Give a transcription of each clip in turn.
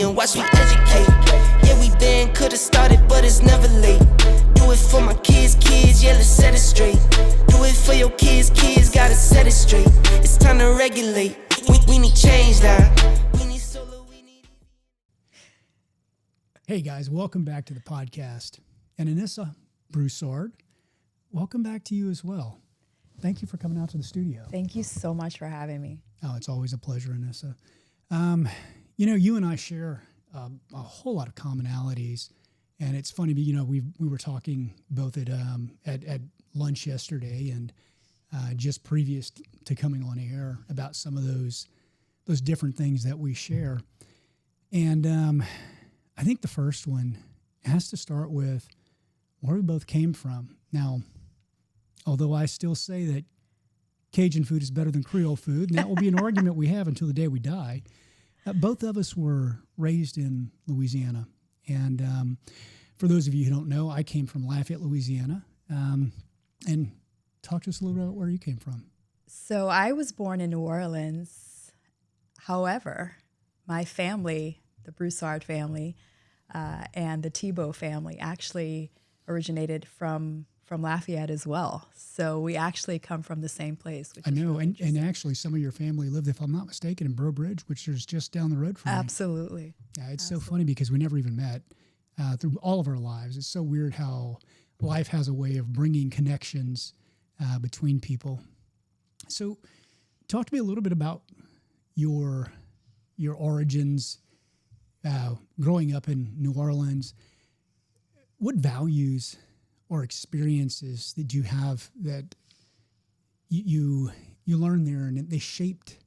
And watch me educate. Yeah, we been could've started, but it's never late. Do it for my kids, yeah, let's set it straight. Do it for your kids, gotta set it straight. It's time to regulate. We need change now. We need solo, we need... Hey guys, welcome back to the podcast. And Anissa Broussard, welcome back to you as well. Thank you for coming out to the studio. Thank you so much for having me. Oh, it's always a pleasure, Anissa. You know, you and I share a whole lot of commonalities, and it's funny. You know, we were talking both at lunch yesterday and just previous to coming on air about some of those different things that we share. And I think the first one has to start with where we both came from. Now, although I still say that Cajun food is better than Creole food, and that will be an argument we have until the day we die, both of us were raised in Louisiana. And for those of you who don't know, I came from Lafayette, Louisiana. And talk to us a little bit about where you came from. So I was born in New Orleans. However, my family, the Broussard family, and the Thibault family actually originated from Lafayette as well. So we actually come from the same place. Which I know, really and actually some of your family lived, if I'm not mistaken, in Breaux Bridge, which is just down the road from me. Absolutely. Yeah, it's so funny because we never even met through all of our lives. It's so weird how life has a way of bringing connections between people. So talk to me a little bit about your origins, growing up in New Orleans. What values or experiences did you have that you learned there, and they shaped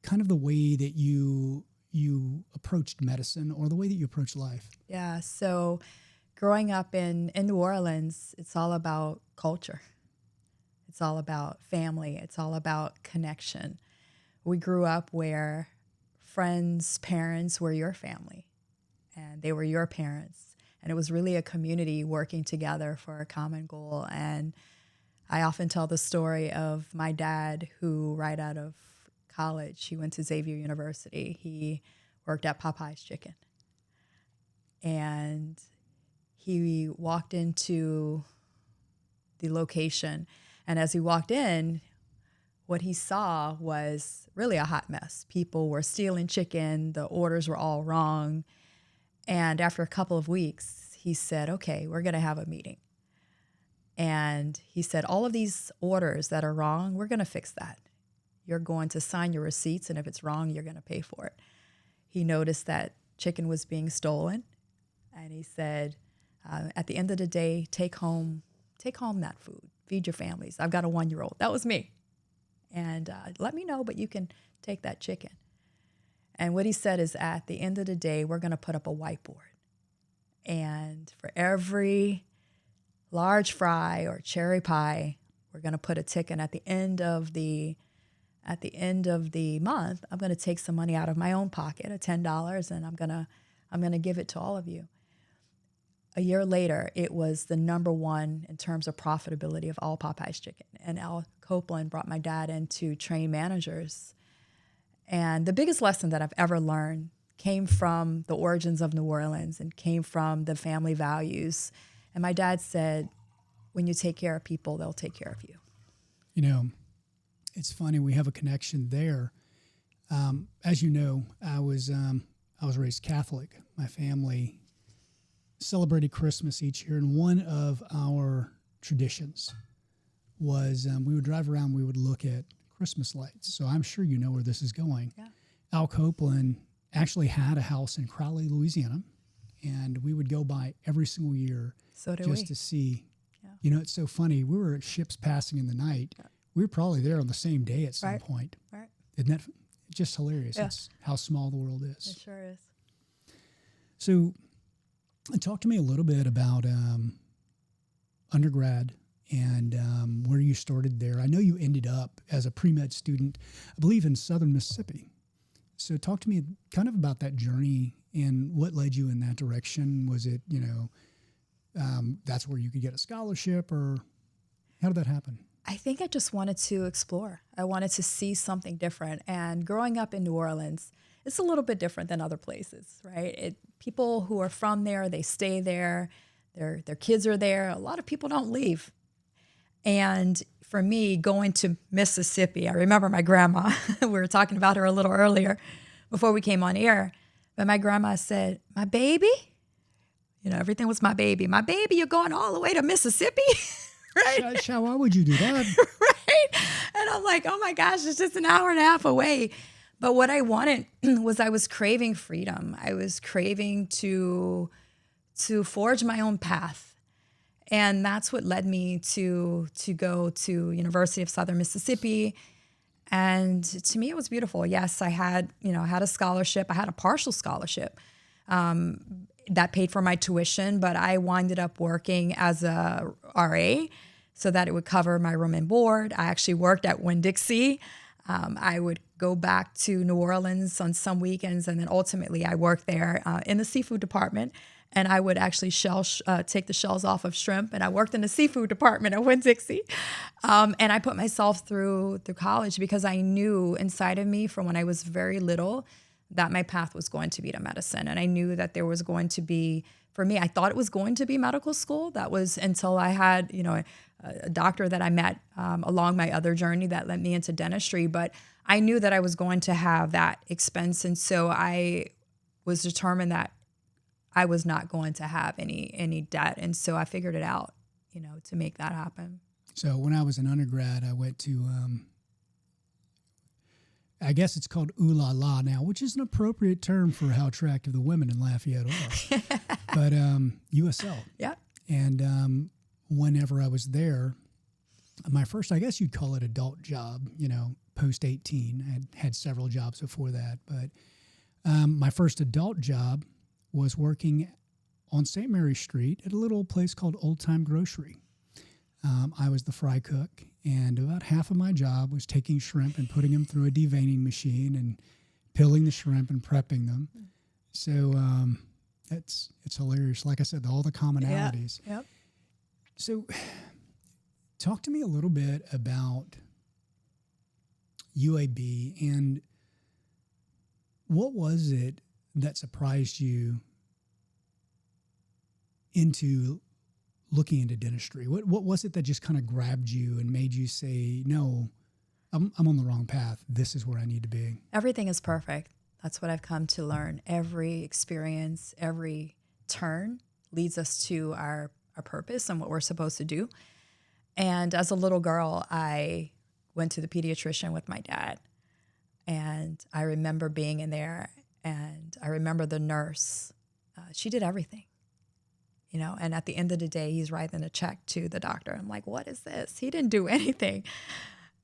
kind of the way that you approached medicine or the way that you approached life? Yeah. So growing up in New Orleans, it's all about culture. It's all about family. It's all about connection. We grew up where friends' parents were your family, and they were your parents. And it was really a community working together for a common goal. And I often tell the story of my dad, who right out of college, he went to Xavier University. He worked at Popeye's Chicken. And he walked into the location. And as he walked in, what he saw was really a hot mess. People were stealing chicken. The orders were all wrong. And after a couple of weeks, he said, okay, we're going to have a meeting. And he said, all of these orders that are wrong, we're going to fix that. You're going to sign your receipts, and if it's wrong, you're going to pay for it. He noticed that chicken was being stolen. And he said, at the end of the day, take home that food. Feed your families. I've got a 1-year-old. That was me. And let me know, but you can take that chicken. And what he said is, at the end of the day, we're going to put up a whiteboard. And for every large fry or cherry pie, we're going to put a ticket. At the end of the month, I'm going to take some money out of my own pocket, at $10, and I'm going to give it to all of you. A year later, it was the #1 in terms of profitability of all Popeye's Chicken. And Al Copeland brought my dad in to train managers. And the biggest lesson that I've ever learned came from the origins of New Orleans and came from the family values. And my dad said, when you take care of people, they'll take care of you. You know, it's funny, we have a connection there. As you know, I was raised Catholic. My family celebrated Christmas each year, and one of our traditions was we would drive around, we would look at Christmas lights. So I'm sure you know where this is going. Yeah. Al Copeland actually had a house in Crowley, Louisiana, and we would go by every single year to see. Yeah. You know, it's so funny. We were at ships passing in the night. Yeah. We were probably there on the same day at some point. Right. Isn't that just hilarious? Yeah. It's how small the world is. It sure is. So talk to me a little bit about undergrad and where you started there. I know you ended up as a pre-med student, I believe, in southern Mississippi. So talk to me kind of about that journey and what led you in that direction. Was it, that's where you could get a scholarship, or how did that happen? I think I just wanted to explore. I wanted to see something different. And growing up in New Orleans, it's a little bit different than other places, right? People who are from there, they stay there. Their kids are there. A lot of people don't leave. And for me, going to Mississippi, I remember my grandma, we were talking about her a little earlier before we came on air, but my grandma said, my baby, everything was my baby. My baby, you're going all the way to Mississippi, right? Why would you do that? Right? And I'm like, oh my gosh, it's just an hour and a half away. But what I wanted was I was craving freedom. I was craving to forge my own path. And that's what led me to go to University of Southern Mississippi. And to me, it was beautiful. Yes, I had a scholarship. I had a partial scholarship that paid for my tuition, but I winded up working as a RA so that it would cover my room and board. I actually worked at Winn-Dixie. I would go back to New Orleans on some weekends, and then ultimately I worked there in the seafood department. And I would actually take the shells off of shrimp. And I worked in the seafood department at Winn-Dixie. And I put myself through college because I knew inside of me from when I was very little that my path was going to be to medicine. And I knew that there was going to be, for me, I thought it was going to be medical school. That was until I had, a doctor that I met along my other journey that led me into dentistry. But I knew that I was going to have that expense. And so I was determined that I was not going to have any debt. And so I figured it out, to make that happen. So when I was an undergrad, I went to, I guess it's called Ooh La La now, which is an appropriate term for how attractive the women in Lafayette are. But USL. Yeah. And whenever I was there, my first, I guess you'd call it adult job, post 18. I had several jobs before that. But my first adult job was working on St. Mary Street at a little place called Old Time Grocery. I was the fry cook, and about half of my job was taking shrimp and putting them through a deveining machine and peeling the shrimp and prepping them. So it's hilarious. Like I said, all the commonalities. Yeah. Yep. So talk to me a little bit about UAB and what was it that surprised you into looking into dentistry? What was it that just kind of grabbed you and made you say, no, I'm on the wrong path. This is where I need to be? Everything is perfect. That's what I've come to learn. Every experience, every turn leads us to our purpose and what we're supposed to do. And as a little girl, I went to the pediatrician with my dad. And I remember being in there, and I remember the nurse. She did everything, and at the end of the day, he's writing a check to the doctor. I'm like, what is this? He didn't do anything.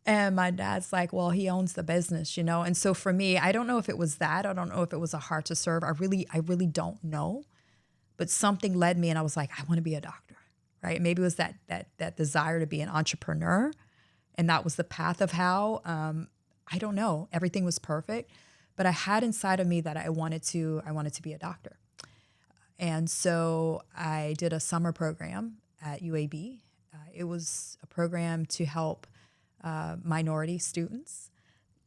And my dad's like, well, he owns the business, And so for me, I don't know if it was that. I don't know if it was a heart to serve. I really don't know. But something led me, and I was like, I want to be a doctor, right? Maybe it was that desire to be an entrepreneur, and that was the path of how. I don't know. Everything was perfect, but I had inside of me that I wanted to be a doctor. And so I did a summer program at UAB. It was a program to help minority students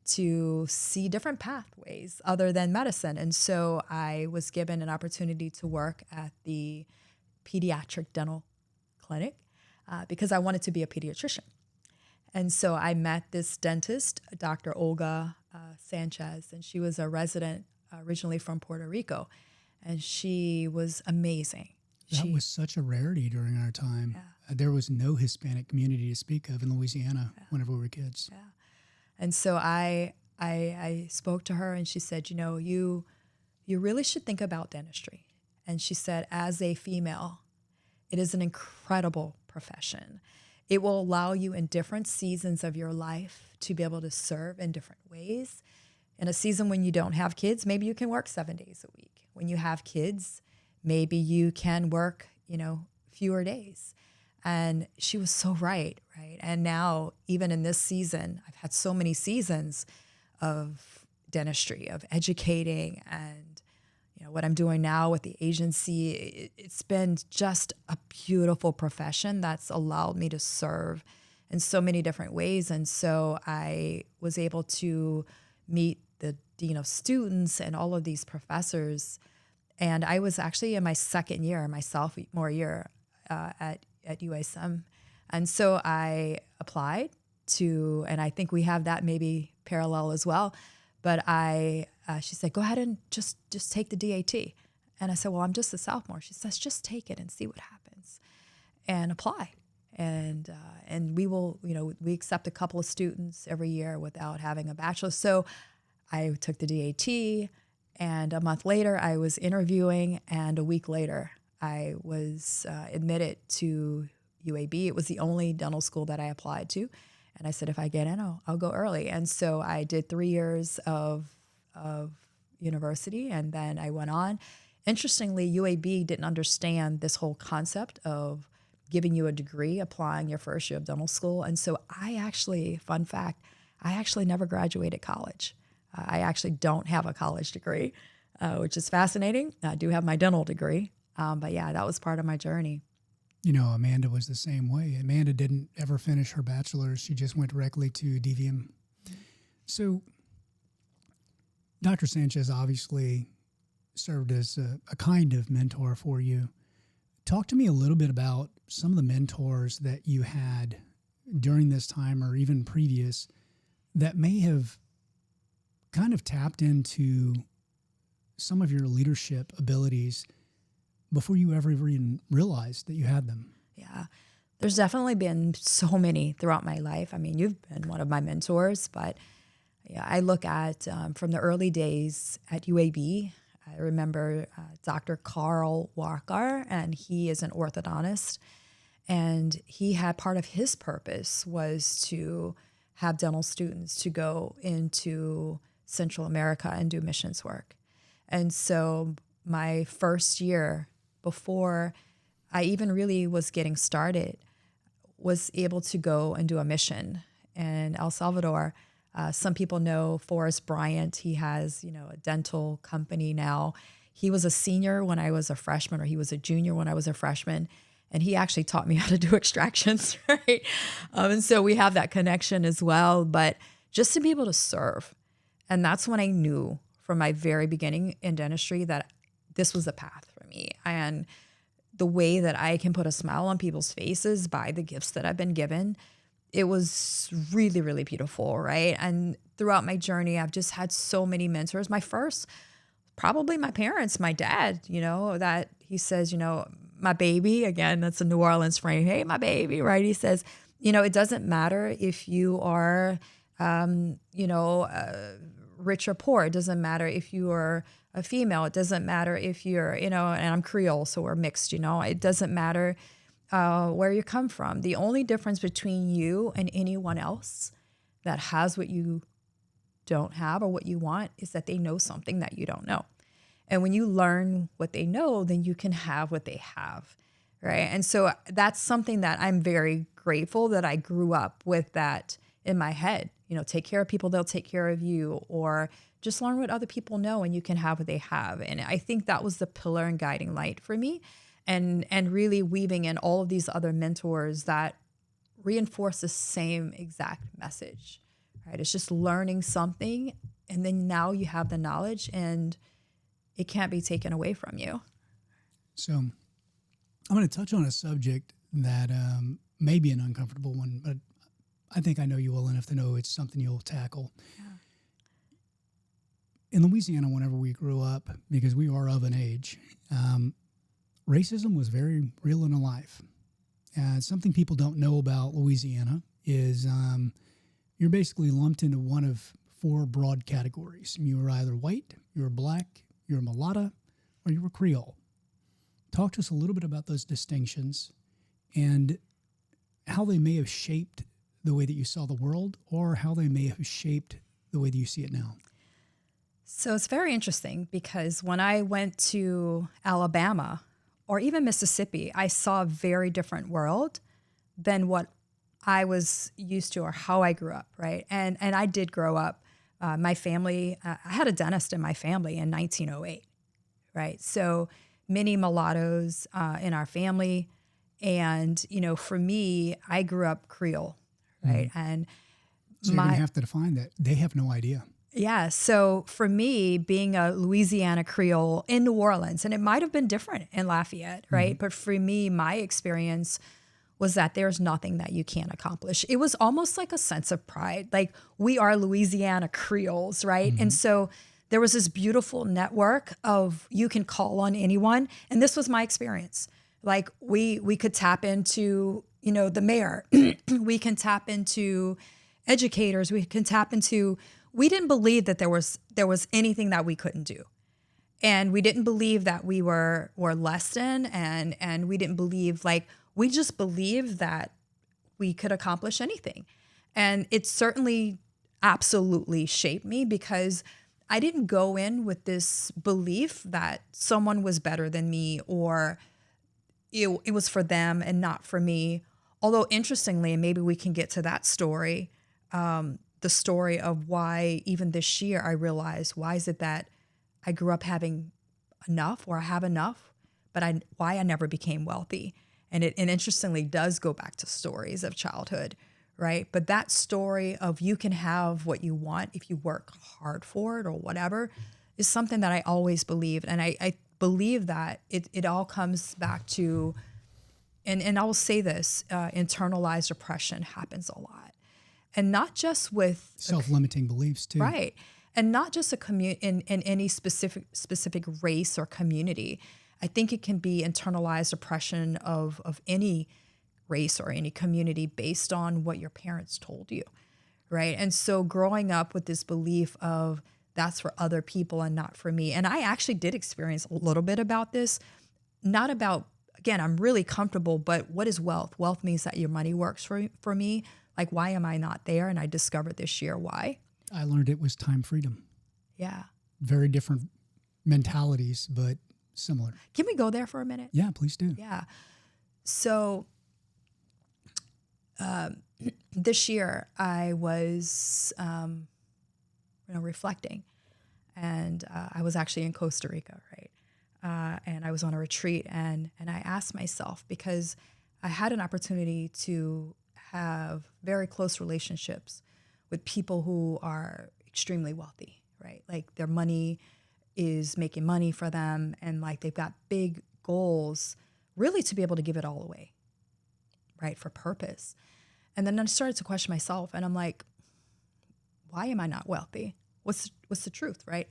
to see different pathways other than medicine. And so I was given an opportunity to work at the pediatric dental clinic because I wanted to be a pediatrician. And so I met this dentist, Dr. Olga Sanchez, and she was a resident originally from Puerto Rico. And she was amazing. That was such a rarity during our time. Yeah. There was no Hispanic community to speak of in Louisiana whenever we were kids. Yeah. And so I spoke to her, and she said, you really should think about dentistry. And she said, as a female, it is an incredible profession. It will allow you in different seasons of your life to be able to serve in different ways. In a season when you don't have kids, maybe you can work 7 days a week. When you have kids, maybe you can work, fewer days. And she was so right? And now, even in this season, I've had so many seasons of dentistry, of educating, and what I'm doing now with the agency. It's been just a beautiful profession that's allowed me to serve in so many different ways. And so I was able to meet the dean of students and all of these professors. And I was actually in my second year, my sophomore year at USM. And so I applied to, and I think we have that maybe parallel as well. But she said, go ahead and just take the DAT. And I said, well, I'm just a sophomore. She says, just take it and see what happens and apply. And we will, we accept a couple of students every year without having a bachelor's. So I took the DAT, and a month later I was interviewing, and a week later I was admitted to UAB. It was the only dental school that I applied to. And I said, if I get in, I'll go early. And so I did 3 years of university, and then I went on. Interestingly, UAB didn't understand this whole concept of giving you a degree, applying your first year of dental school. And so fun fact, I actually never graduated college. I actually don't have a college degree, which is fascinating. I do have my dental degree. But yeah, that was part of my journey. Amanda was the same way. Amanda didn't ever finish her bachelor's. She just went directly to DVM. So Dr. Sanchez obviously served as a kind of mentor for you. Talk to me a little bit about some of the mentors that you had during this time or even previous that may have kind of tapped into some of your leadership abilities before you ever even realized that you had them. Yeah, there's definitely been so many throughout my life. I mean, you've been one of my mentors, but yeah, I look at from the early days at UAB, I remember Dr. Carl Walker, and he is an orthodontist, and he had part of his purpose was to have dental students to go into Central America and do missions work. And so my first year, before I even really was getting started, was able to go and do a mission in El Salvador. Some people know Forrest Bryant. He has, a dental company now. He was a senior when I was a freshman, or he was a junior when I was a freshman. And he actually taught me how to do extractions, right? And so we have that connection as well. But just to be able to serve. And that's when I knew from my very beginning in dentistry that this was a path for me. And the way that I can put a smile on people's faces by the gifts that I've been given, it was really, really beautiful, right? And throughout my journey, I've just had so many mentors. My first, probably my parents, my dad, that he says, my baby, again, that's a New Orleans frame. Hey, my baby, right? He says, it doesn't matter if you are, rich or poor. It doesn't matter if you are a female. It doesn't matter if you're, and I'm Creole, so we're mixed, It doesn't matter where you come from. The only difference between you and anyone else that has what you don't have or what you want is that they know something that you don't know. And when you learn what they know, then you can have what they have, right? And so that's something that I'm very grateful that I grew up with that in my head. Take care of people, they'll take care of you, or just learn what other people know and you can have what they have. And I think that was the pillar and guiding light for me, and really weaving in all of these other mentors that reinforce the same exact message, right? It's just learning something, and then now you have the knowledge and it can't be taken away from you. So I'm going to touch on a subject that may be an uncomfortable one, but I think I know you well enough to know it's something you'll tackle. Yeah. In Louisiana, whenever we grew up, because we are of an age, racism was very real and alive. Something people don't know about Louisiana is you're basically lumped into one of 4 broad categories. You were either white, you were black, you were mulatto, or you were Creole. Talk to us a little bit about those distinctions and how they may have shaped the way that you saw the world, or how they may have shaped the way that you see it now. So it's very interesting because when I went to Alabama or even Mississippi, I saw a very different world than what I was used to or how I grew up, right? And I did grow up. My family, I had a dentist in my family in 1908, right? So many mulattoes in our family. And, for me, I grew up Creole, right? And so you're going to have to define that. They have no idea. Yeah. So for me, being a Louisiana Creole in New Orleans, and it might have been different in Lafayette, right? But for me, my experience was that there's nothing that you can't accomplish. It was almost like a sense of pride. Like, we are Louisiana Creoles, right? And so there was this beautiful network of, you can call on anyone. And this was my experience. Like, we could tap into, the mayor. We can tap into educators. We can tap into, we didn't believe that there was anything that we couldn't do. And we didn't believe that we were less than, and we didn't believe, like, we just believed that we could accomplish anything. And it certainly absolutely shaped me, because I didn't go in with this belief that someone was better than me, or it was for them and not for me. Although, interestingly, and maybe we can get to that story, the story of why even this year I realized, why is it that I grew up having enough, or I have enough, but why I never became wealthy. And it interestingly does go back to stories of childhood, right? But that story of, you can have what you want if you work hard for it or whatever, is something that I always believed. And I believe that it all comes back to, and I will say this, internalized oppression happens a lot. And not just with Self-limiting beliefs too. Right. And not just in any specific race or community. I think it can be internalized oppression of any race or any community based on what your parents told you, right? And so growing up with this belief of, that's for other people and not for me. And I actually did experience a little bit about this, not about, again, I'm really comfortable, but what is wealth? Wealth means that your money works for me. Like, why am I not there? And I discovered this year why. I learned it was time freedom. Yeah. Very different mentalities, but similar. Can we go there for a minute? Yeah, please do. Yeah. So this year I was, reflecting, and I was actually in Costa Rica, right? And I was on a retreat, and I asked myself, because I had an opportunity to have very close relationships with people who are extremely wealthy, right? Like, their money is making money for them, and like, they've got big goals, really, to be able to give it all away, right, for purpose. And then I started to question myself, and I'm like, why am I not wealthy? What's the truth, right?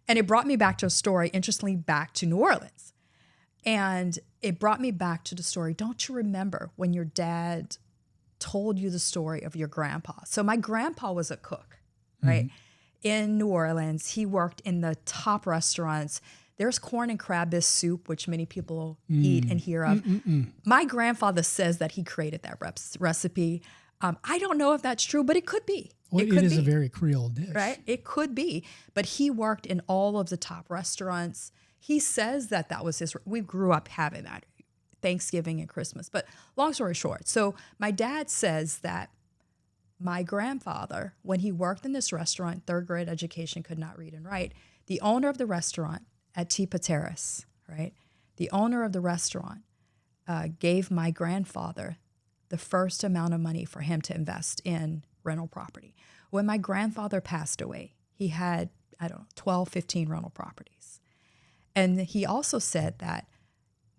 And it brought me back to a story, interestingly, back to New Orleans. And it brought me back to the story. Don't you remember when your dad told you the story of your grandpa? So my grandpa was a cook, right? In New Orleans. He worked in the top restaurants. There's corn and crab bisque soup, which many people eat and hear of. My grandfather says that he created that recipe. I don't know if that's true, but it could be. Well, it is a very Creole dish. Right? It could be. But he worked in all of the top restaurants. He says that was his, we grew up having that, Thanksgiving and Christmas. But long story short, so my dad says that my grandfather, when he worked in this restaurant, third grade education, could not read and write. The owner of the restaurant at Tipa Terrace, right? The owner of the restaurant gave my grandfather the first amount of money for him to invest in rental property. When my grandfather passed away, he had, 12, 15 rental properties. And he also said that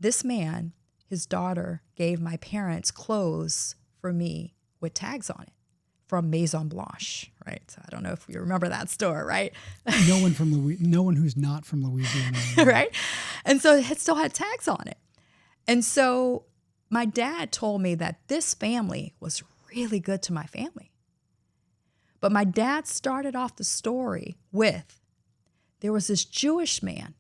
this man, his daughter, gave my parents clothes for me with tags on it from Maison Blanche, right? So I don't know if you remember that store, right? No one who's not from Louisiana. Right? And so it still had tags on it. And so my dad told me that this family was really good to my family. But my dad started off the story with, there was this Jewish man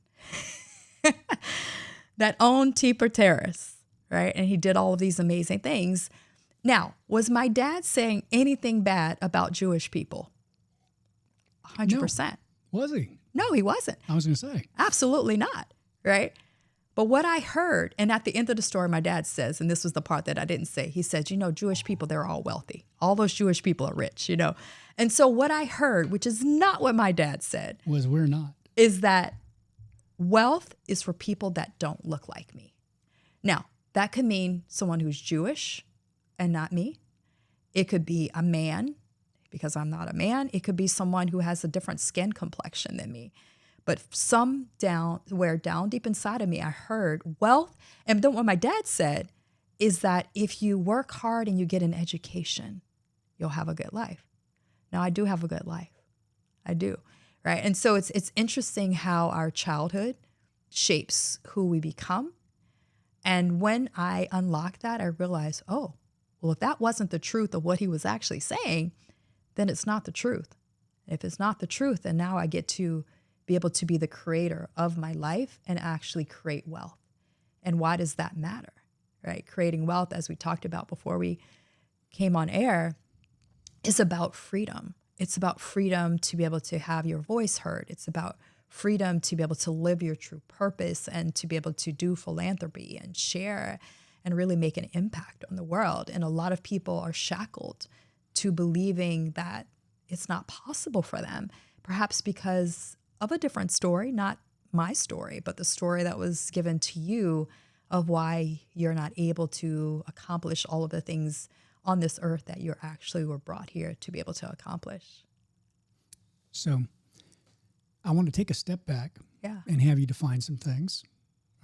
that owned Tipa Terrace, right? And he did all of these amazing things. Now, was my dad saying anything bad about Jewish people? 100%. No. Was he? No, he wasn't. I was going to say. Absolutely not, right? But what I heard, and at the end of the story, my dad says, and this was the part that I didn't say, he said, Jewish people, they're all wealthy. All those Jewish people are rich, And so what I heard, which is not what my dad said, was we're not, is that wealth is for people that don't look like me. Now, that could mean someone who's Jewish and not me. It could be a man. It because I'm not a man. It could be someone who has a different skin complexion than me. But down deep inside of me, I heard wealth. And then what my dad said is that if you work hard and you get an education, you'll have a good life. Now, I do have a good life. I do, right? And so it's interesting how our childhood shapes who we become. And when I unlocked that, I realized, oh, well, if that wasn't the truth of what he was actually saying, then it's not the truth. If it's not the truth, then now I get to be able to be the creator of my life and actually create wealth. And why does that matter, right? Creating wealth, as we talked about before we came on air, is about freedom. It's about freedom to be able to have your voice heard. It's about freedom to be able to live your true purpose and to be able to do philanthropy and share and really make an impact on the world. And a lot of people are shackled to believing that it's not possible for them, perhaps because of a different story, not my story, but the story that was given to you of why you're not able to accomplish all of the things on this earth that you actually were brought here to be able to accomplish. So I want to take a step back Yeah. and have you define some things,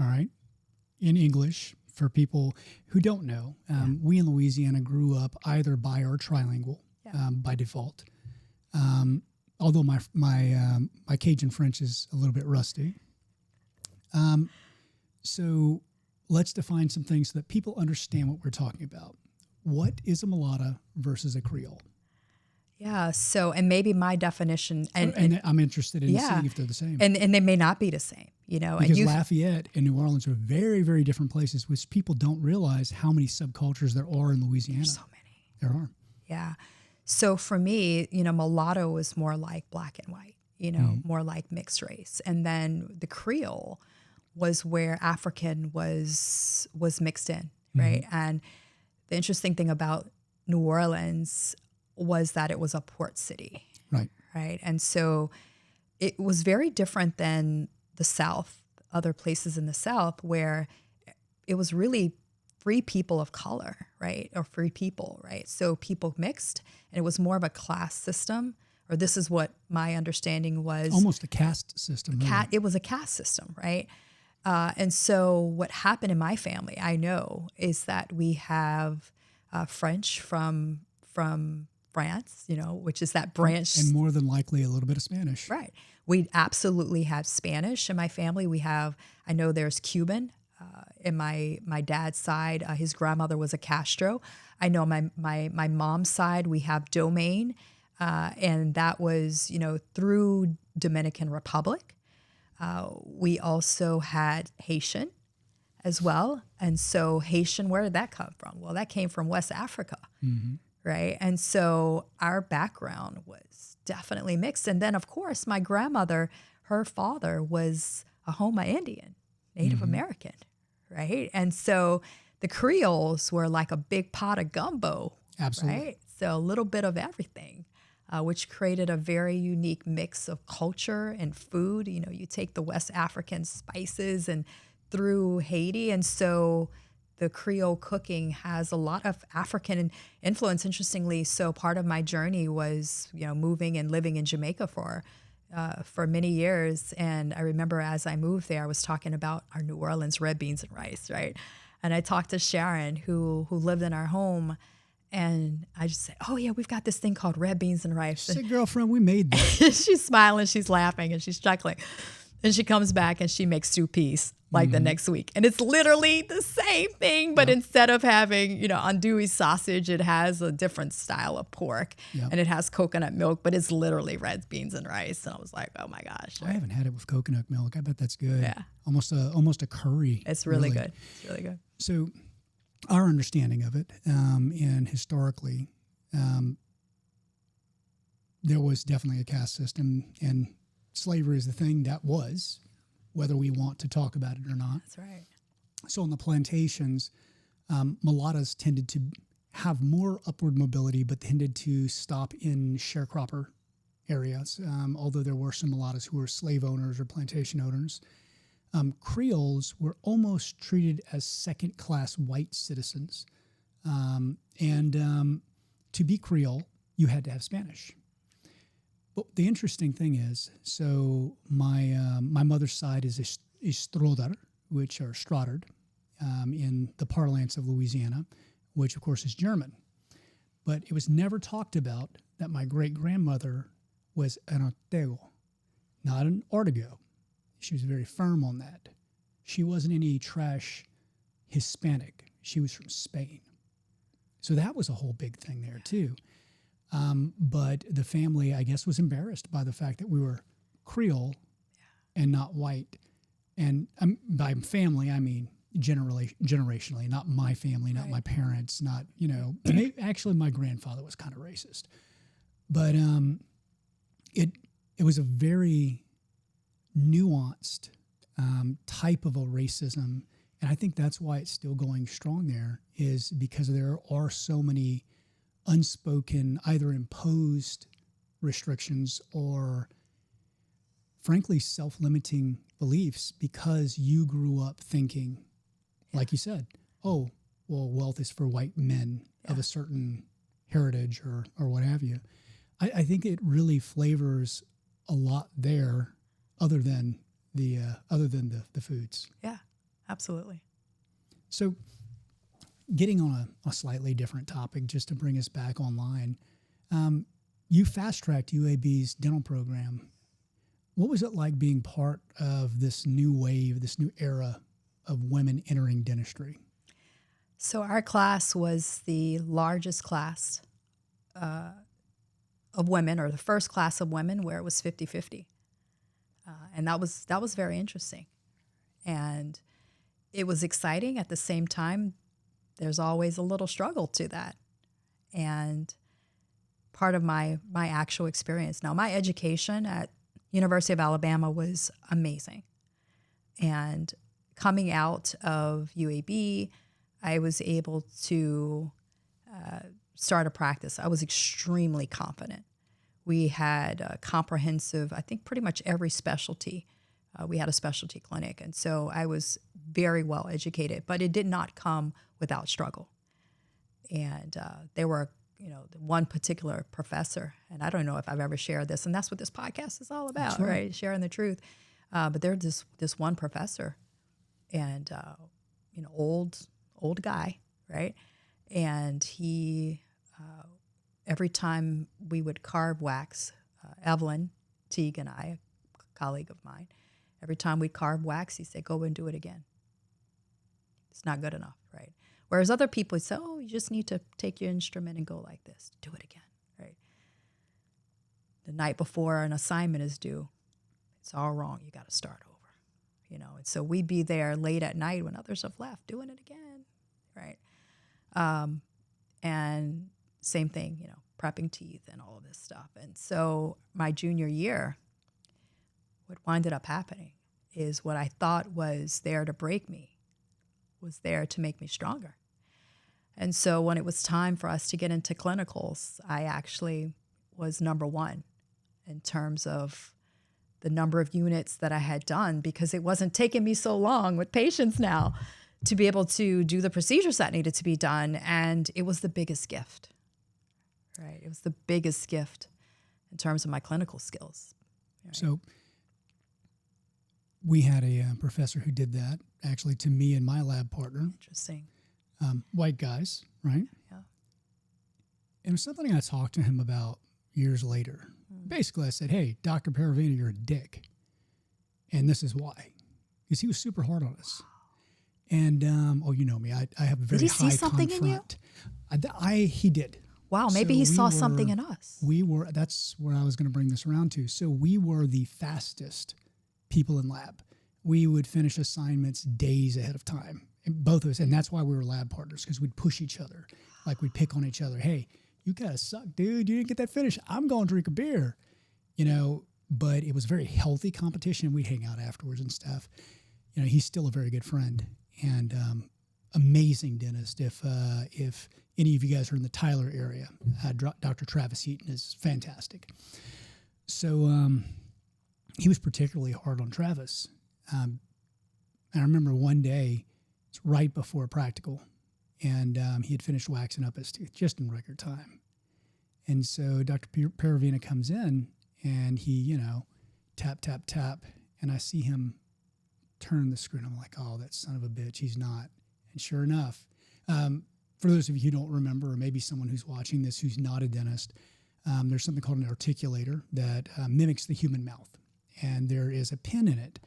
all right, in English for people who don't know. We in Louisiana grew up either bi or trilingual by default. Although my Cajun French is a little bit rusty. So let's define some things so that people understand what we're talking about. What is a mulatto versus a Creole? Yeah. So, and maybe my definition, and I'm interested in seeing if they're the same. And they may not be the same, you know. Because and Lafayette and New Orleans are very, very different places, which people don't realize how many subcultures there are in Louisiana. There's so many. There are. Yeah. So for me, you know, mulatto was more like black and white, you know, more like mixed race. And then the Creole was where African was mixed in, right? And the interesting thing about New Orleans was that it was a port city. Right. And so it was very different than the South, other places in the South, where it was really free people of color, right? Or free people, right? So people mixed, and it was more of a class system, or this is what my understanding was. Almost a caste system. It was a caste system, right? And so what happened in my family, I know, is that we have French from France, you know, which is that branch. And more than likely a little bit of Spanish. Right. We absolutely have Spanish in my family. I know there's Cuban in my dad's side. His grandmother was a Castro. I know my mom's side, we have Domain. And that was, you know, through Dominican Republic. We also had Haitian as well. And so Haitian, where did that come from? Well, that came from West Africa. Right. And so our background was definitely mixed. And then, of course, my grandmother, her father was a Homa Indian, Native American. Right. And so the Creoles were like a big pot of gumbo. Absolutely. Right. So a little bit of everything, which created a very unique mix of culture and food. You know, you take the West African spices and through Haiti. And so the Creole cooking has a lot of African influence, interestingly. So part of my journey was, you know, moving and living in Jamaica for many years. And I remember as I moved there, I was talking about our New Orleans red beans and rice, right? And I talked to Sharon, who lived in our home, and I just said, oh, yeah, we've got this thing called red beans and rice. She said, girlfriend, we made that. She's smiling, she's laughing, and she's chuckling. And she comes back and she makes stew peas like the next week. And it's literally the same thing, but instead of having, you know, andouille sausage, it has a different style of pork and it has coconut milk, but it's literally red beans and rice. And I was like, oh my gosh. I haven't had it with coconut milk. I bet that's good. Yeah. Almost a curry. It's really good. It's really good. So our understanding of it, and historically, there was definitely a caste system, and slavery is the thing that was, whether we want to talk about it or not. That's right. So on the plantations, mulattoes tended to have more upward mobility, but tended to stop in sharecropper areas, although there were some mulattoes who were slave owners or plantation owners. Creoles were almost treated as second-class white citizens. And to be Creole you had to have Spanish. But the interesting thing is, so my mother's side is Stroder, which are Stoddard, in the parlance of Louisiana, which of course is German. But it was never talked about that my great-grandmother was an Ortego, not an Ortego. She was very firm on that. She wasn't any trash Hispanic. She was from Spain. So that was a whole big thing there too. But the family, I guess, was embarrassed by the fact that we were Creole and not white. And by family, I mean generationally, not my family, not my parents, not, actually my grandfather was kind of racist. But it was a very nuanced type of a racism. And I think that's why it's still going strong there, is because there are so many unspoken, either imposed restrictions or, frankly, self-limiting beliefs because you grew up thinking, like you said, oh, well, wealth is for white men of a certain heritage or what have you. I think it really flavors a lot there, other than the foods. Yeah, absolutely. So, getting on a slightly different topic, just to bring us back online, you fast-tracked UAB's dental program. What was it like being part of this new wave, this new era of women entering dentistry? So our class was the largest class of women, or the first class of women where it was 50-50. And that was very interesting. And it was exciting. At the same time, there's always a little struggle to that. And part of my actual experience. Now, my education at University of Alabama was amazing. And coming out of UAB, I was able to start a practice. I was extremely confident. We had a comprehensive, I think pretty much every specialty. We had a specialty clinic. And so I was very well educated, but it did not come without struggle. And there were, one particular professor, and I don't know if I've ever shared this, and that's what this podcast is all about, right? Sharing the truth. But there's this one professor, and old guy, right? And he, every time we would carve wax, Evelyn Teague and I, a colleague of mine, every time we'd carve wax, he'd say, go and do it again. It's not good enough, right? Whereas other people would say, oh, you just need to take your instrument and go like this. Do it again, right? The night before an assignment is due, it's all wrong. You got to start over, And so we'd be there late at night when others have left, doing it again, right? And same thing, prepping teeth and all of this stuff. And so my junior year, what winded up happening is what I thought was there to break me was there to make me stronger. And so when it was time for us to get into clinicals, I actually was number one in terms of the number of units that I had done, because it wasn't taking me so long with patients now to be able to do the procedures that needed to be done. And it was the biggest gift, right? It was the biggest gift in terms of my clinical skills. Right? So we had a professor who did that, actually, to me and my lab partner. Interesting. White guys, right? Yeah. And it was something I talked to him about years later. Basically, I said, hey, Dr. Paravina, you're a dick. And this is why. Because he was super hard on us. And, you know me, I have a very high confront. Did he see something in you? He did. Wow, maybe he saw something in us. That's where I was going to bring this around to. So we were the fastest people in lab. We would finish assignments days ahead of time. And both of us, and that's why we were lab partners, because we'd push each other. Like we'd pick on each other. Hey, you gotta suck, dude. You didn't get that finished. I'm going to drink a beer. But it was very healthy competition. We'd hang out afterwards and stuff. He's still a very good friend and amazing dentist. If any of you guys are in the Tyler area, Dr. Travis Eaton is fantastic. So he was particularly hard on Travis. And I remember one day, it's right before practical, and he had finished waxing up his tooth just in record time. And so Dr. Paravina comes in and he, you know, tap, tap, tap. And I see him turn the screw. And I'm like, oh, that son of a bitch, he's not. And sure enough, for those of you who don't remember, or maybe someone who's watching this who's not a dentist, there's something called an articulator that mimics the human mouth. And there is a pin in it.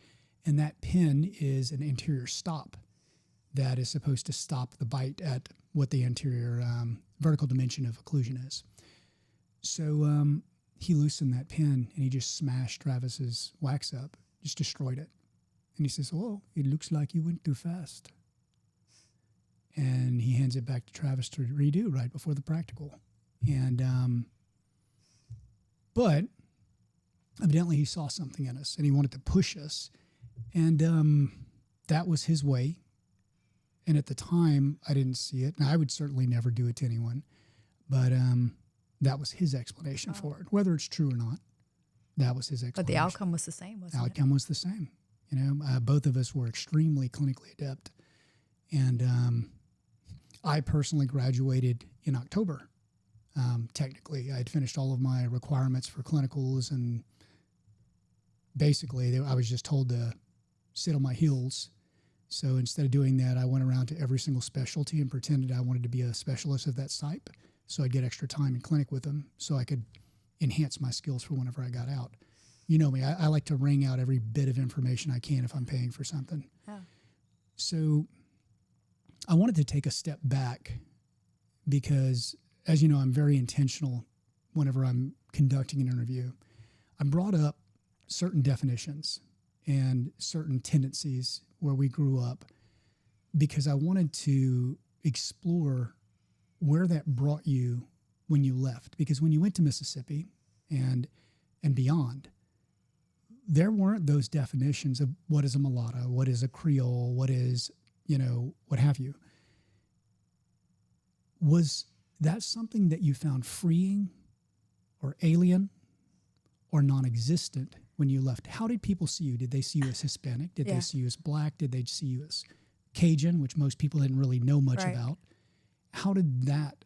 And that pin is an anterior stop that is supposed to stop the bite at what the anterior vertical dimension of occlusion is. So he loosened that pin and he just smashed Travis's wax up, just destroyed it. And he says, oh, it looks like you went too fast. And he hands it back to Travis to redo right before the practical. And, but evidently he saw something in us and he wanted to push us. And that was his way. And at the time, I didn't see it. And I would certainly never do it to anyone. But that was his explanation for it. Whether it's true or not, that was his explanation. But the outcome was the same, wasn't it? The outcome was the same. You know, both of us were extremely clinically adept. And I personally graduated in October. Technically, I had finished all of my requirements for clinicals. And basically, I was just told to sit on my heels. So instead of doing that, I went around to every single specialty and pretended I wanted to be a specialist of that type. So I'd get extra time in clinic with them so I could enhance my skills for whenever I got out. You know me, I like to wring out every bit of information I can if I'm paying for something. Yeah. So I wanted to take a step back because, as you know, I'm very intentional whenever I'm conducting an interview. I brought up certain definitions and certain tendencies where we grew up because I wanted to explore where that brought you when you left. Because when you went to Mississippi and beyond, there weren't those definitions of what is a mulatto, what is a Creole, what is, you know, what have you. Was that something that you found freeing or alien or non-existent when you left? How did people see you? Did they see you as Hispanic? Did they see you as Black? Did they see you as Cajun, which most people didn't really know much about? How did that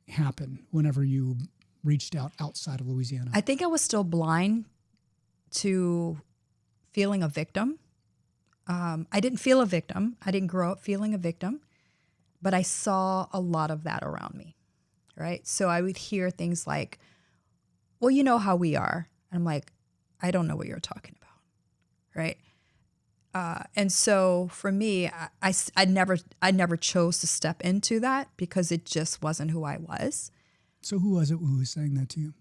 happen whenever you reached out outside of Louisiana? I think I was still blind to feeling a victim. I didn't feel a victim. I didn't grow up feeling a victim, but I saw a lot of that around me, right? So I would hear things like, well, you know how we are. And I'm like, I don't know what you're talking about, right? And so for me, I never chose to step into that because it just wasn't who I was. So who was it who was saying that to you?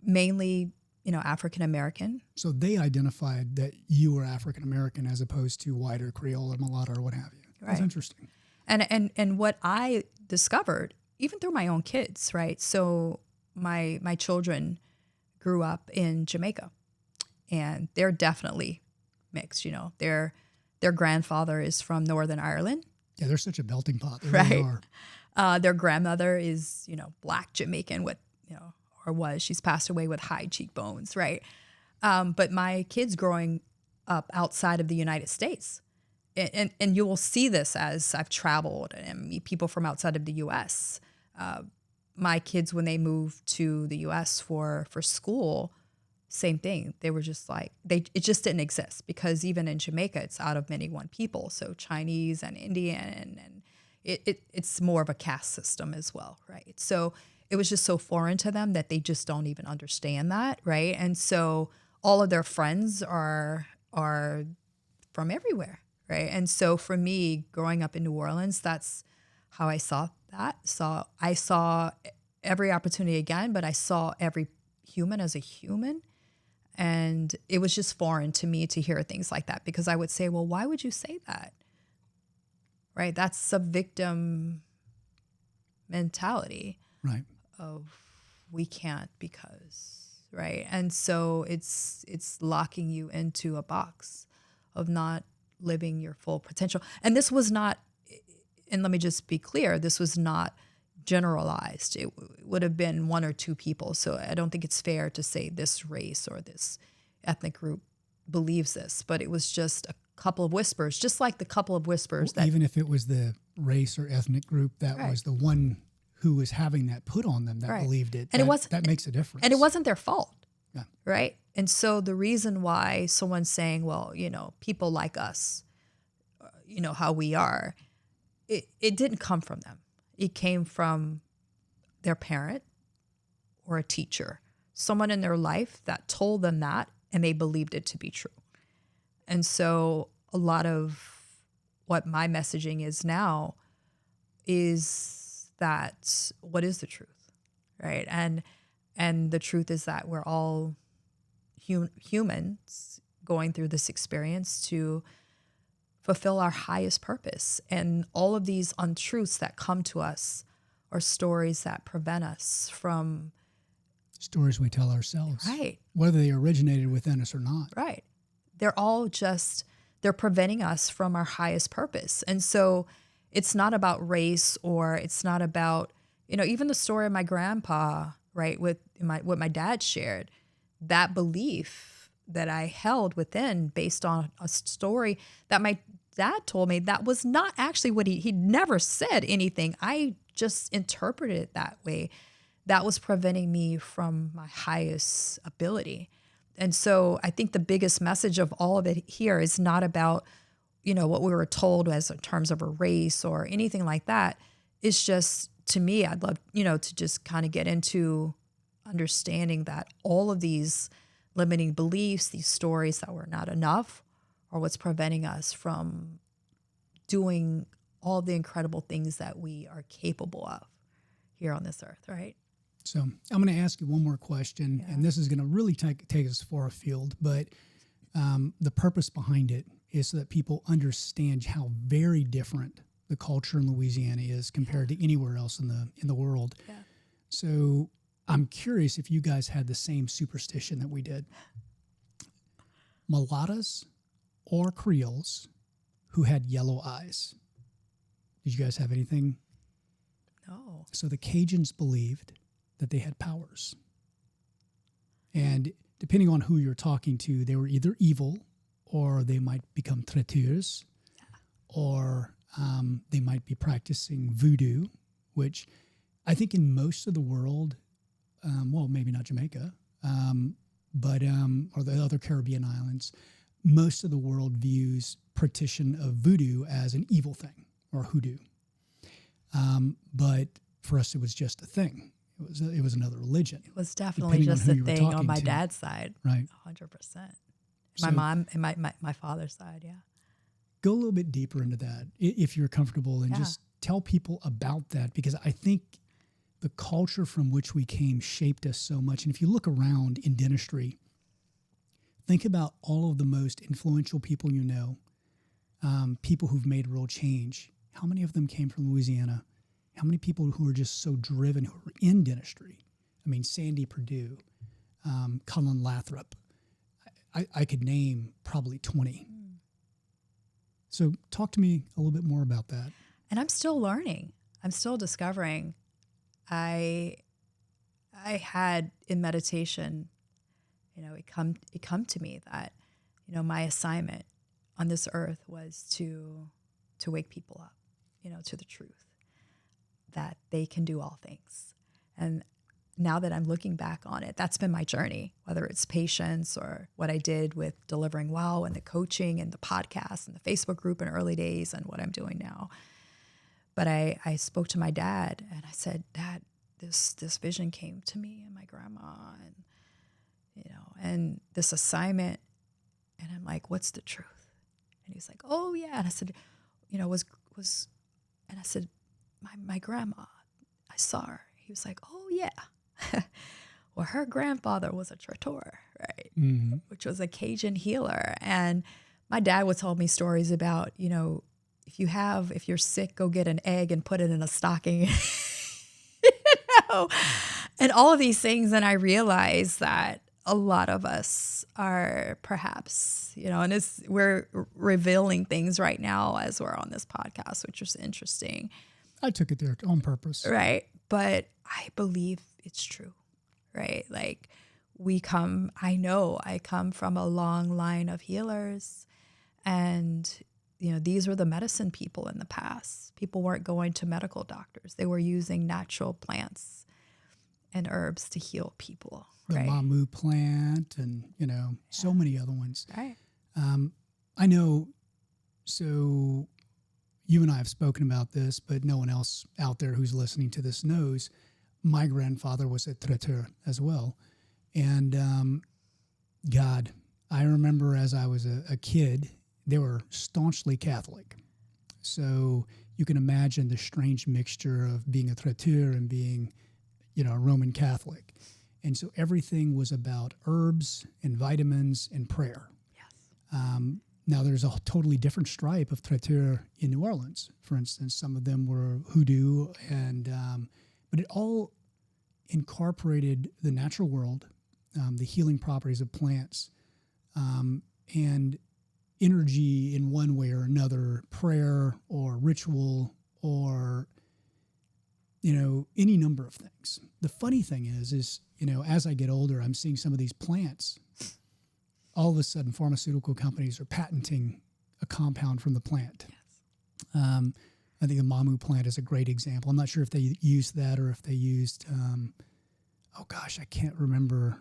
Mainly, you know, African American. So they identified that you were African American as opposed to white or Creole or mulatto or what have you. Right. That's interesting. And what I discovered, even through my own kids, right? So my children grew up in Jamaica, and they're definitely mixed. You know, their grandfather is from Northern Ireland. Yeah, they're such a melting pot. They right. really are. Their grandmother is, you know, Black Jamaican with, you know, or was. She's passed away with high cheekbones, right? But my kids growing up outside of the United States, and you will see this as I've traveled and meet people from outside of the U.S. My kids, when they moved to the U.S. for school, same thing. They were just like, it just didn't exist because even in Jamaica, it's out of many one people. So Chinese and Indian, and it's more of a caste system as well, right? So it was just so foreign to them that they just don't even understand that, right? And so all of their friends are from everywhere, right? And so for me, growing up in New Orleans, that's how I saw that. So I saw every opportunity again, but I saw every human as a human. And it was just foreign to me to hear things like that because I would say, well, why would you say that? Right? That's a victim mentality. Right. Of we can't because, right? And so it's locking you into a box of not living your full potential. And this was not, and let me just be clear, this was not generalized. It would have been one or two people. So I don't think it's fair to say this race or this ethnic group believes this, but it was just a couple of whispers, just like the couple of whispers that even if it was the race or ethnic group that was the one who was having that put on them that Right. believed it. And that makes a difference. And it wasn't their fault. Yeah. Right. And so the reason why someone's saying, well, people like us, how we are, it didn't come from them. It came from their parent or a teacher, someone in their life that told them that, and they believed it to be true. And so a lot of what my messaging is now is that what is the truth, right? And the truth is that we're all humans going through this experience to fulfill our highest purpose. And all of these untruths that come to us are stories that prevent us from... Stories we tell ourselves. Right. Whether they originated within us or not. Right. They're preventing us from our highest purpose. And so it's not about race, or it's not about, even the story of my grandpa, right, with what my dad shared, that belief that I held within based on a story that my dad told me that was not actually what he never said anything. I just interpreted it that way. That was preventing me from my highest ability. And so I think the biggest message of all of it here is not about, what we were told as in terms of a race or anything like that. It's just, to me, I'd love, to just kind of get into understanding that all of these limiting beliefs, these stories that were not enough, are what's preventing us from doing all the incredible things that we are capable of here on this earth, right? So I'm going to ask you one more question, and this is going to really take us far afield, but the purpose behind it is so that people understand how very different the culture in Louisiana is compared to anywhere else in the world. Yeah. So I'm curious if you guys had the same superstition that we did. Mulattoes or Creoles who had yellow eyes. Did you guys have anything? No. So the Cajuns believed that they had powers. And depending on who you're talking to, they were either evil, or they might become traiteurs, or they might be practicing voodoo, which I think in most of the world, well, maybe not Jamaica, but or the other Caribbean islands, most of the world views practition of voodoo as an evil thing, or hoodoo. But for us, it was just a thing. It was another religion. It was definitely just a thing on my dad's side. Right. 100%. My mom and my father's side, yeah. Go a little bit deeper into that if you're comfortable, and just tell people about that, because I think the culture from which we came shaped us so much. And if you look around in dentistry, think about all of the most influential people you know, people who've made real change. How many of them came from Louisiana? How many people who are just so driven, who are in dentistry? I mean, Sandy Perdue, Colin Lathrop. I could name probably 20. So talk to me a little bit more about that. And I'm still learning. I'm still discovering. I had in meditation, it come to me that, my assignment on this earth was to wake people up, to the truth, that they can do all things. And now that I'm looking back on it, that's been my journey, whether it's patience or what I did with Delivering Well and the coaching and the podcast and the Facebook group in early days and what I'm doing now. But I spoke to my dad and I said, Dad, this vision came to me and my grandma and this assignment. And I'm like, what's the truth? And he's like, oh yeah. And I said, and I said, my grandma, I saw her. He was like, oh yeah. Well, her grandfather was a traiteur, right? Mm-hmm. Which was a Cajun healer. And my dad would tell me stories about, if you're sick, go get an egg and put it in a stocking, and all of these things. And I realized that a lot of us are perhaps, and we're revealing things right now as we're on this podcast, which is interesting. I took it there on purpose. Right. But I believe it's true, right? Like I know I come from a long line of healers, and these were the medicine people in the past. People weren't going to medical doctors. They were using natural plants and herbs to heal people. The right? mamu plant and, so many other ones. Right. I know, so you and I have spoken about this, but no one else out there who's listening to this knows my grandfather was a traiteur as well. And God, I remember as I was a kid, they were staunchly Catholic. So you can imagine the strange mixture of being a traiteur and being, a Roman Catholic. And so everything was about herbs and vitamins and prayer. Yes. Now there's a totally different stripe of traiteur in New Orleans. For instance, some of them were hoodoo, but it all incorporated the natural world, the healing properties of plants, and energy in one way or another, prayer or ritual or, any number of things. The funny thing is, as I get older, I'm seeing some of these plants. All of a sudden, pharmaceutical companies are patenting a compound from the plant. Yes. I think the mamu plant is a great example. I'm not sure if they used that or if they used, I can't remember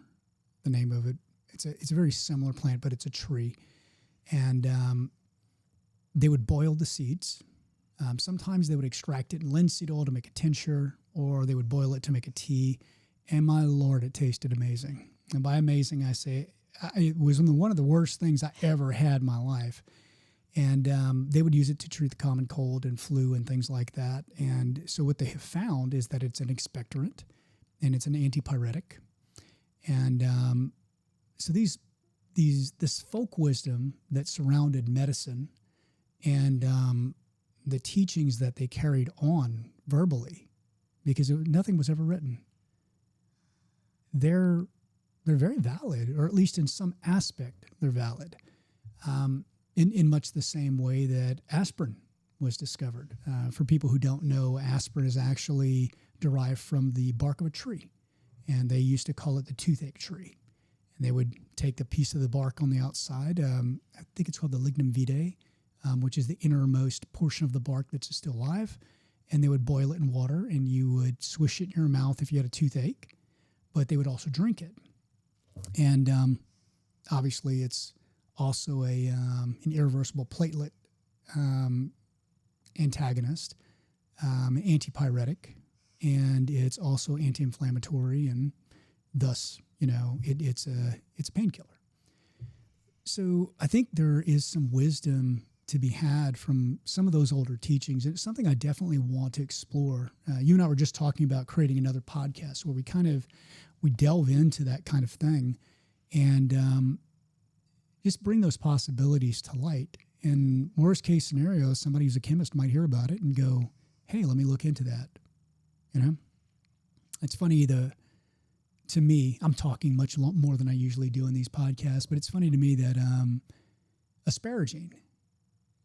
the name of it. It's a very similar plant, but it's a tree. And they would boil the seeds. Sometimes they would extract it in linseed oil to make a tincture, or they would boil it to make a tea. And my Lord, it tasted amazing. And by amazing, I say it was one of the worst things I ever had in my life. And they would use it to treat the common cold and flu and things like that. And so what they have found is that it's an expectorant and it's an antipyretic. And so this folk wisdom that surrounded medicine and the teachings that they carried on verbally, because nothing was ever written, they're very valid, or at least in some aspect they're valid, in much the same way that aspirin was discovered. For people who don't know, aspirin is actually derived from the bark of a tree, and they used to call it the toothache tree. And they would take a piece of the bark on the outside, I think it's called the lignum vitae, which is the innermost portion of the bark that's still alive, and they would boil it in water, and you would swish it in your mouth if you had a toothache, but they would also drink it. And obviously it's also an irreversible platelet antagonist, antipyretic, and it's also anti-inflammatory, and thus, it's a painkiller. So I think there is some wisdom to be had from some of those older teachings. It's something I definitely want to explore. You and I were just talking about creating another podcast where we delve into that kind of thing and just bring those possibilities to light. In worst case scenario, somebody who's a chemist might hear about it and go, hey, let me look into that. It's funny, to me, I'm talking much more than I usually do in these podcasts, but it's funny to me that asparagine,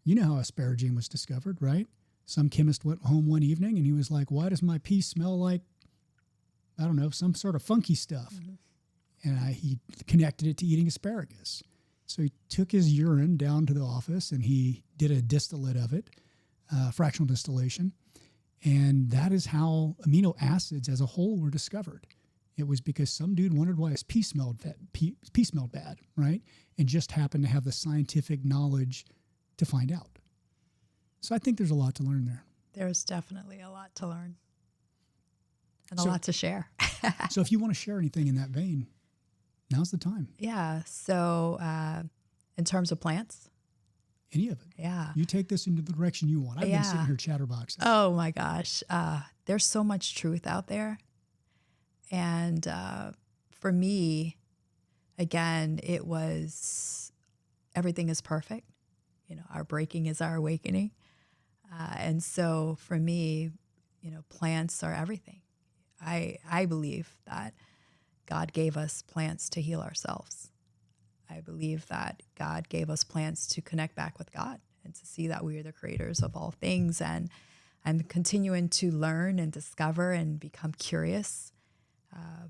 you know how asparagine was discovered, right? Some chemist went home one evening and he was like, why does my pee smell like, I don't know, some sort of funky stuff? Mm-hmm. And he connected it to eating asparagus. So he took his urine down to the office and he did a distillate of it, fractional distillation. And that is how amino acids as a whole were discovered. It was because some dude wondered why his pee smelled bad, right? And just happened to have the scientific knowledge to find out. So I think there's a lot to learn there. There's definitely a lot to learn and a lot to share. So if you want to share anything in that vein, now's the time. Yeah. So in terms of plants? Any of it. Yeah. You take this into the direction you want. I've been sitting here chatterboxing. Oh my gosh. There's so much truth out there. And for me, again, it was everything is perfect. Our breaking is our awakening. And so for me, plants are everything. I believe that God gave us plants to heal ourselves. I believe that God gave us plants to connect back with God and to see that we are the creators of all things. And I'm continuing to learn and discover and become curious.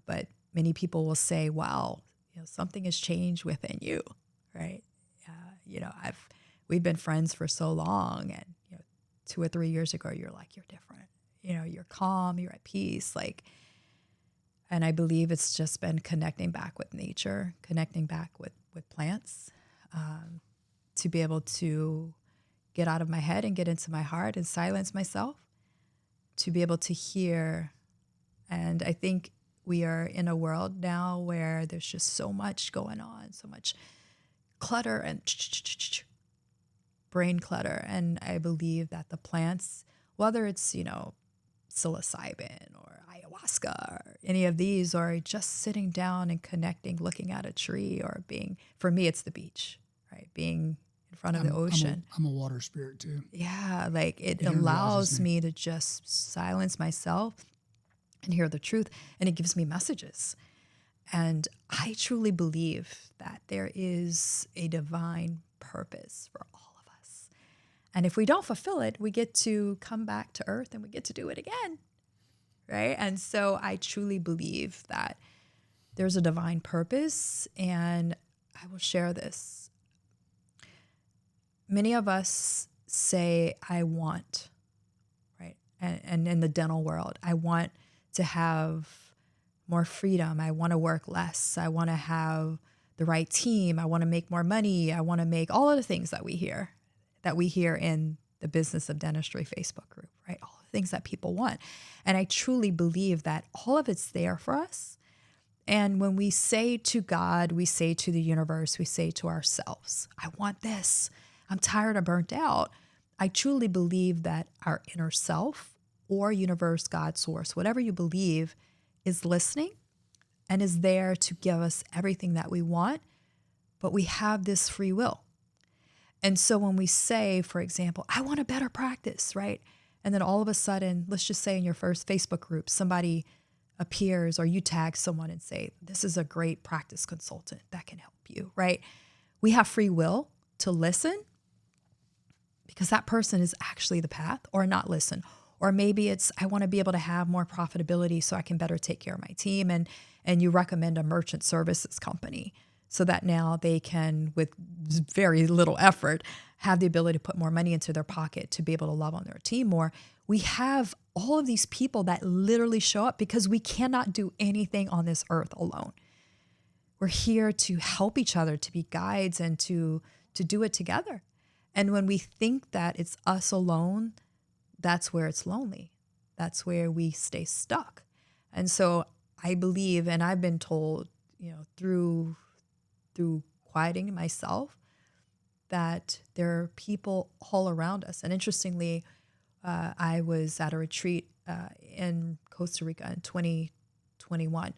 But many people will say, wow, something has changed within you, right? we've been friends for so long. And, 2 or 3 years ago, you're like, you're different. You're calm, you're at peace. And I believe it's just been connecting back with nature, connecting back with plants, to be able to get out of my head and get into my heart and silence myself, to be able to hear. And I think we are in a world now where there's just so much going on, so much clutter and brain clutter. And I believe that the plants, whether it's, psilocybin or ayahuasca or any of these, or just sitting down and connecting, looking at a tree, or for me, it's the beach, right? Being in front of the ocean. I'm a water spirit too. Yeah, it allows me to just silence myself and hear the truth, and it gives me messages. And I truly believe that there is a divine purpose for all of us. And if we don't fulfill it, we get to come back to earth and we get to do it again, right? And so I truly believe that there's a divine purpose, and I will share this. Many of us say, I want, right? And in the dental world, I want to have more freedom. I want to work less. I want to have the right team. I want to make more money. I want to make all of the things that we hear in the Business of Dentistry Facebook group, right? All the things that people want. And I truly believe that all of it's there for us. And when we say to God, we say to the universe, we say to ourselves, I want this. I'm tired or burnt out. I truly believe that our inner self or universe, God, source, whatever you believe, is listening and is there to give us everything that we want, but we have this free will. And so when we say, for example, I want a better practice, right? And then all of a sudden, let's just say in your first Facebook group, somebody appears or you tag someone and say, this is a great practice consultant that can help you, right? We have free will to listen because that person is actually the path, or not listen. Or maybe it's, I want to be able to have more profitability so I can better take care of my team. And you recommend a merchant services company so that now they can, with very little effort, have the ability to put more money into their pocket to be able to love on their team more. We have all of these people that literally show up because we cannot do anything on this earth alone. We're here to help each other, to be guides, and to do it together. And when we think that it's us alone, that's where it's lonely. That's where we stay stuck. And so I believe, and I've been told, through quieting myself, that there are people all around us. And interestingly, I was at a retreat in Costa Rica in 2021,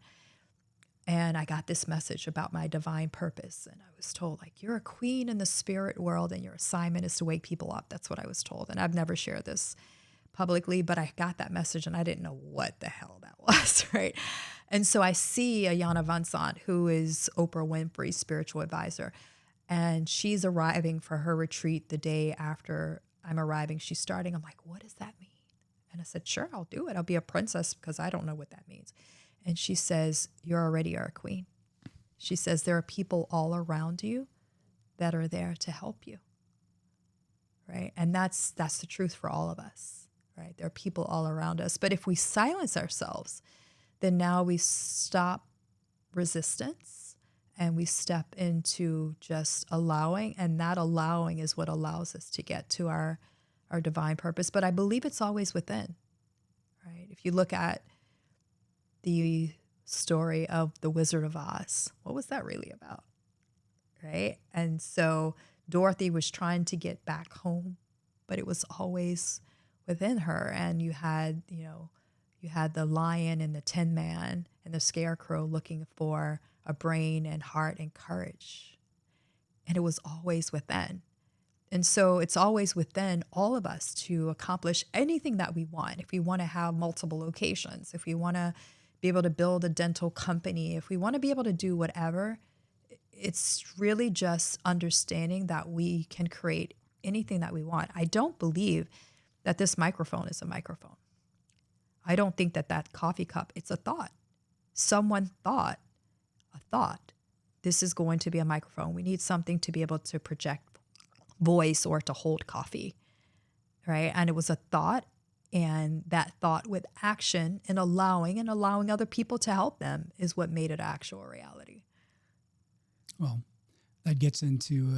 and I got this message about my divine purpose. And I was told, you're a queen in the spirit world, and your assignment is to wake people up. That's what I was told. And I've never shared this publicly, but I got that message and I didn't know what the hell that was, right? And so I see Ayana Vincent, who is Oprah Winfrey's spiritual advisor, and she's arriving for her retreat the day after I'm arriving. She's starting. I'm like, what does that mean? And I said, sure, I'll do it. I'll be a princess because I don't know what that means. And she says, you're already our queen. She says, there are people all around you that are there to help you, right? And that's the truth for all of us, right? There are people all around us. But if we silence ourselves, then now we stop resistance and we step into just allowing. And that allowing is what allows us to get to our divine purpose. But I believe it's always within, right? If you look at the story of the Wizard of Oz, what was that really about, right? And so Dorothy was trying to get back home, but it was always within her. And you had the lion and the Tin Man and the Scarecrow looking for a brain and heart and courage. And it was always within. And so it's always within all of us to accomplish anything that we want. If we want to have multiple locations, if we want to be able to build a dental company, if we want to be able to do whatever, it's really just understanding that we can create anything that we want. I don't believe that this microphone is a microphone. I don't think that coffee cup, it's a thought. Someone thought a thought. This is going to be a microphone. We need something to be able to project voice or to hold coffee, right? And it was a thought, and that thought with action and allowing other people to help them is what made it actual reality. Well, that gets into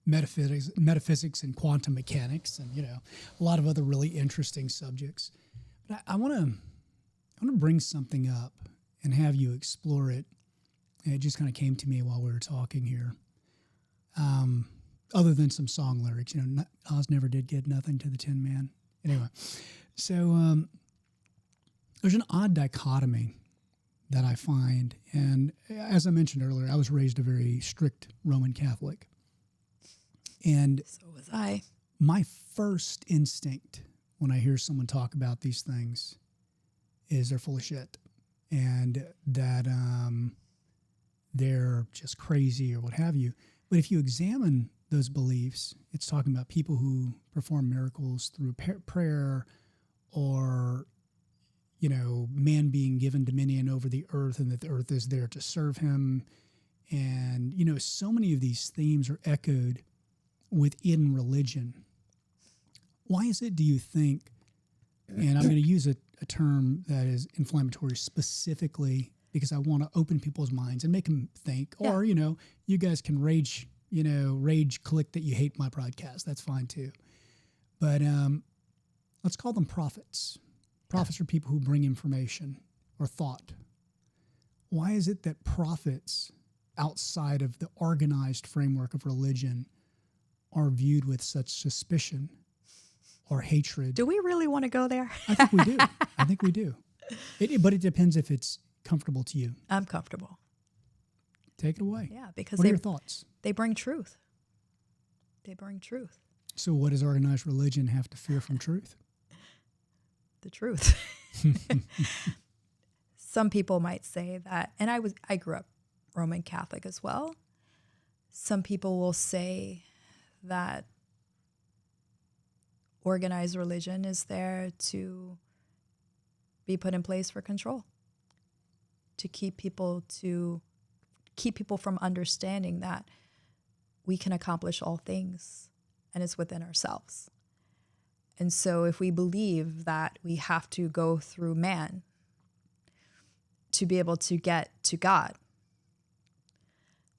metaphysics and quantum mechanics, and a lot of other really interesting subjects. But I want to bring something up and have you explore it. And it just kind of came to me while we were talking here. Other than some song lyrics, Oz never did get nothing to the Tin Man. Anyway, so there's an odd dichotomy that I find. And as I mentioned earlier, I was raised a very strict Roman Catholic. And so was I. My first instinct when I hear someone talk about these things is they're full of shit, and that they're just crazy or what have you. But if you examine those beliefs, it's talking about people who perform miracles through prayer, or man being given dominion over the earth, and that the earth is there to serve him. And, so many of these themes are echoed within religion. Why is it, do you think, and I'm going to use a term that is inflammatory specifically because I want to open people's minds and make them think, or, you guys can rage click that you hate my podcast. That's fine too. But let's call them prophets. Prophets are people who bring information or thought. Why is it that prophets outside of the organized framework of religion are viewed with such suspicion or hatred? Do we really want to go there? I think we do. But it depends if it's comfortable to you. I'm comfortable. Take it away. Yeah, because what are your thoughts? They bring truth. They bring truth. So what does organized religion have to fear from truth? The truth. Some people might say that, and I grew up Roman Catholic as well. Some people will say that organized religion is there to be put in place for control, to keep people from understanding that we can accomplish all things, and it's within ourselves. And so if we believe that we have to go through man to be able to get to God,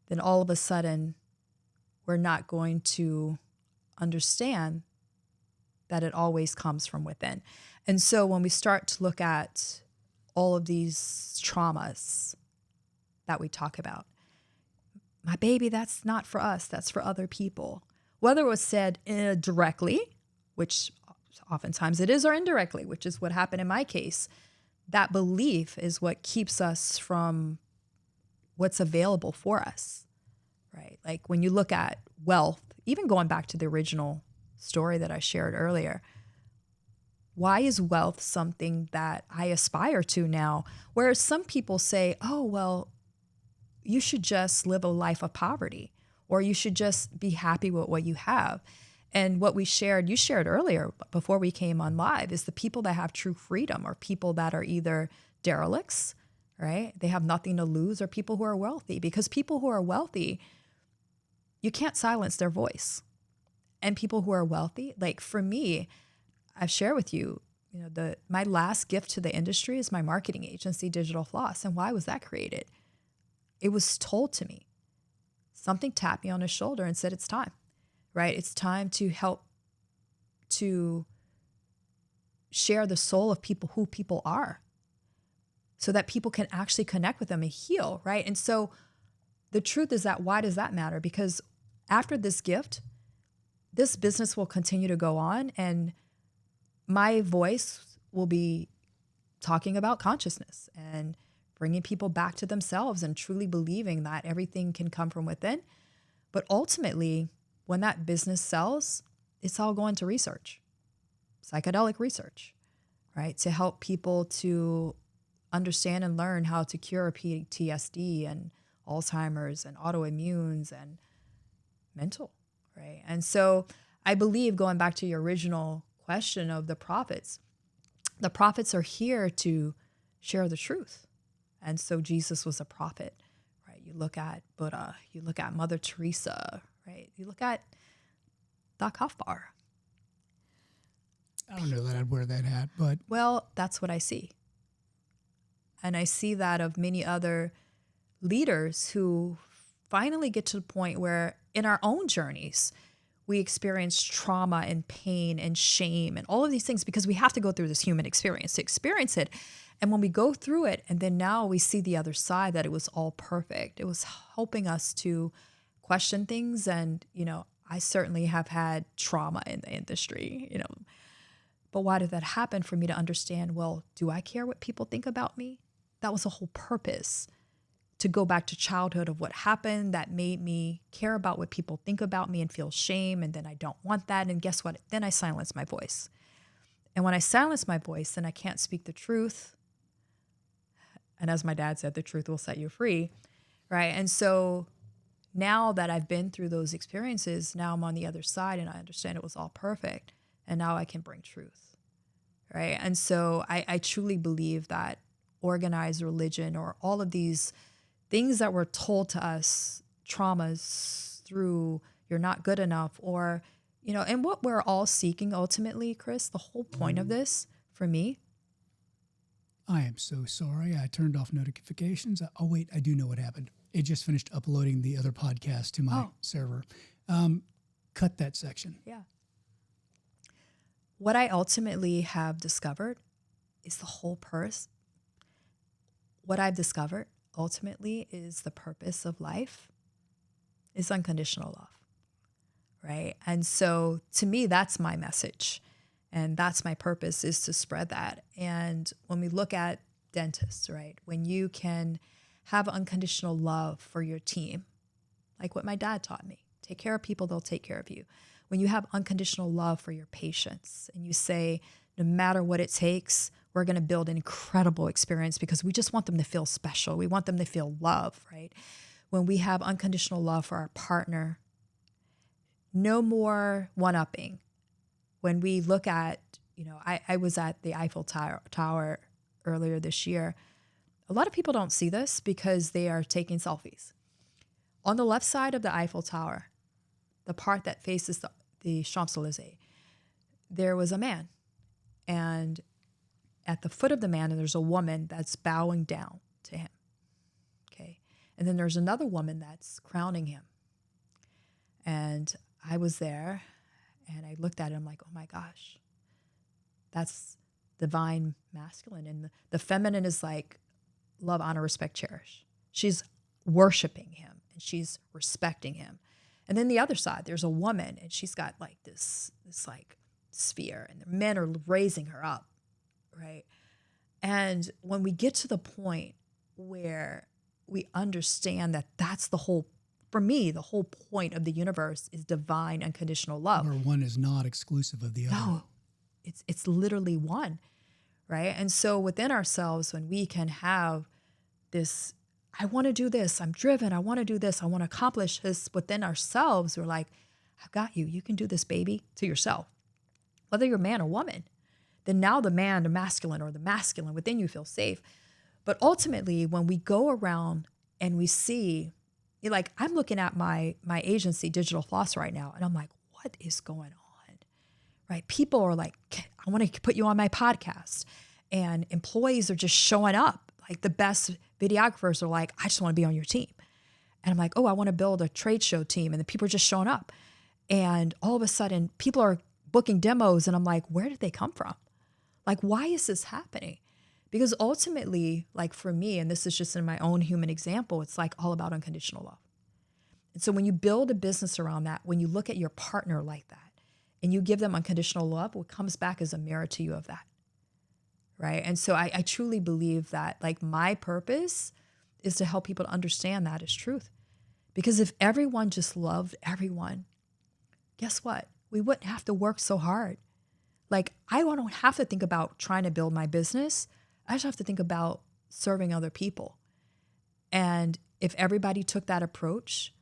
then all of a sudden we're not going to understand that it always comes from within. And so when we start to look at all of these traumas that we talk about, my baby, that's not for us, that's for other people. Whether it was said directly, which oftentimes it is, or indirectly, which is what happened in my case, that belief is what keeps us from what's available for us, right? Like when you look at wealth, even going back to the original story that I shared earlier, why is wealth something that I aspire to now? Whereas some people say, oh, well, you should just live a life of poverty, or you should just be happy with what you have. And what you shared earlier before we came on live, is the people that have true freedom are people that are either derelicts, right? They have nothing to lose, or people who are wealthy. Because people who are wealthy, you can't silence their voice. And people who are wealthy, like for me, I've shared with you, my last gift to the industry is my marketing agency, Digital Floss. And why was that created? It was told to me. Something tapped me on the shoulder and said, it's time, right? It's time to help to share the soul of people, who people are, so that people can actually connect with them and heal, right? And so the truth is that, why does that matter? Because after this gift, this business will continue to go on, and my voice will be talking about consciousness and bringing people back to themselves and truly believing that everything can come from within. But ultimately, when that business sells, it's all going to research, psychedelic research, right? To help people to understand and learn how to cure PTSD and Alzheimer's and autoimmunes and mental, right? And so I believe, going back to your original question of the prophets are here to share the truth. And so Jesus was a prophet, right? You look at Buddha, you look at Mother Teresa, right? You look at the Kaf bar. I don't know that I'd wear that hat, but Well, that's what I see. And I see that of many other leaders who finally get to the point where in our own journeys, we experience trauma and pain and shame and all of these things because we have to go through this human experience to experience it. And when we go through it, and then now we see the other side, that it was all perfect. It was helping us to question things. And, I certainly have had trauma in the industry, but why did that happen? For me to understand, well, do I care what people think about me? That was the whole purpose, to go back to childhood of what happened that made me care about what people think about me and feel shame. And then I don't want that. And guess what? Then I silence my voice. And when I silence my voice, then I can't speak the truth. And as my dad said, the truth will set you free, right? And so now that I've been through those experiences, now I'm on the other side and I understand it was all perfect. And now I can bring truth, right? And so I truly believe that organized religion, or all of these things that were told to us, traumas through you're not good enough, or, and what we're all seeking ultimately, Chris, the whole point of this for me. I am so sorry. I turned off notifications. Oh, wait, I do know what happened. It just finished uploading the other podcast to my server. Cut that section. Yeah. What I ultimately have discovered is the whole purpose. What I've discovered ultimately is the purpose of life is unconditional love, right? And so to me, that's my message. And that's my purpose, is to spread that. And when we look at dentists, right, when you can have unconditional love for your team, like what my dad taught me, take care of people, they'll take care of you. When you have unconditional love for your patients and you say, no matter what it takes, we're going to build an incredible experience because we just want them to feel special. We want them to feel love, right? When we have unconditional love for our partner, no more one-upping. When we look at, I was at the Eiffel Tower earlier this year. A lot of people don't see this because they are taking selfies. On the left side of the Eiffel Tower, the part that faces the Champs-Élysées, there was a man. And at the foot of the man, there's a woman that's bowing down to him. Okay. And then there's another woman that's crowning him. And I was there and I looked at it. I'm like, oh my gosh, that's divine masculine. And the feminine is like love, honor, respect, cherish. She's worshiping him and she's respecting him. And then the other side, there's a woman and she's got like this like sphere, and the men are raising her up, right? And when we get to the point where we understand that that's the whole, for me, the whole point of the universe is divine unconditional love. Where one is not exclusive of the other. No, it's literally one, right? And so within ourselves, when we can have this, I want to do this, I'm driven, I want to do this, I want to accomplish this within ourselves, we're like, I've got you. You can do this, baby, to yourself. Whether you're a man or woman, then now the man, the masculine, or the masculine within you feels safe. But ultimately, when we go around and we see, like, I'm looking at my agency, Digital Floss, right now, and I'm like, what is going on? Right? People are like, I want to put you on my podcast. And employees are just showing up. Like the best videographers are like, I just want to be on your team. And I'm like, oh, I want to build a trade show team. And the people are just showing up. And all of a sudden, people are booking demos. And I'm like, where did they come from? Like, why is this happening? Because ultimately, like for me, and this is just in my own human example, it's like all about unconditional love. And so when you build a business around that, when you look at your partner like that, and you give them unconditional love, what comes back is a mirror to you of that. Right? And so I truly believe that, like, my purpose is to help people to understand that as truth. Because if everyone just loved everyone, guess what? We wouldn't have to work so hard. Like, I don't have to think about trying to build my business. I just have to think about serving other people. And if everybody took that approach,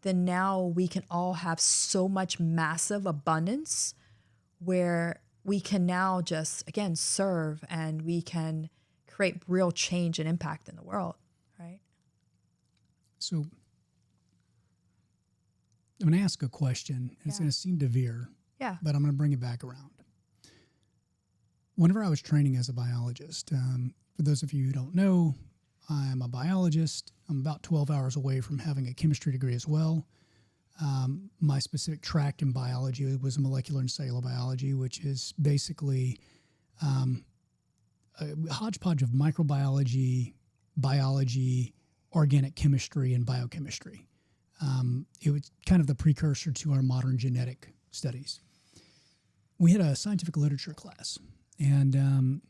then now we can all have so much massive abundance where we can now just, again, serve, and we can create real change and impact in the world, right? So I'm going to ask a question, and it's going to seem to veer, but I'm going to bring it back around. Whenever I was training as a biologist, for those of you who don't know, I'm a biologist. I'm about 12 hours away from having a chemistry degree as well. My specific track in biology was molecular and cellular biology, which is basically a hodgepodge of microbiology, biology, organic chemistry, and biochemistry. It was kind of the precursor to our modern genetic studies. We had a scientific literature class, and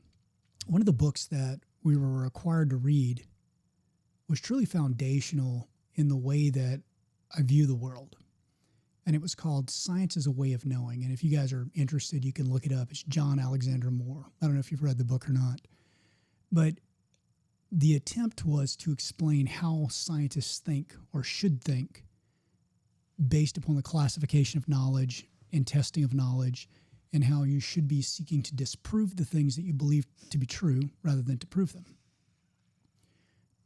one of the books that we were required to read was truly foundational in the way that I view the world. And it was called Science as a Way of Knowing. And if you guys are interested, you can look it up. It's John Alexander Moore. I don't know if you've read the book or not. But the attempt was to explain how scientists think or should think based upon the classification of knowledge and testing of knowledge, and how you should be seeking to disprove the things that you believe to be true rather than to prove them.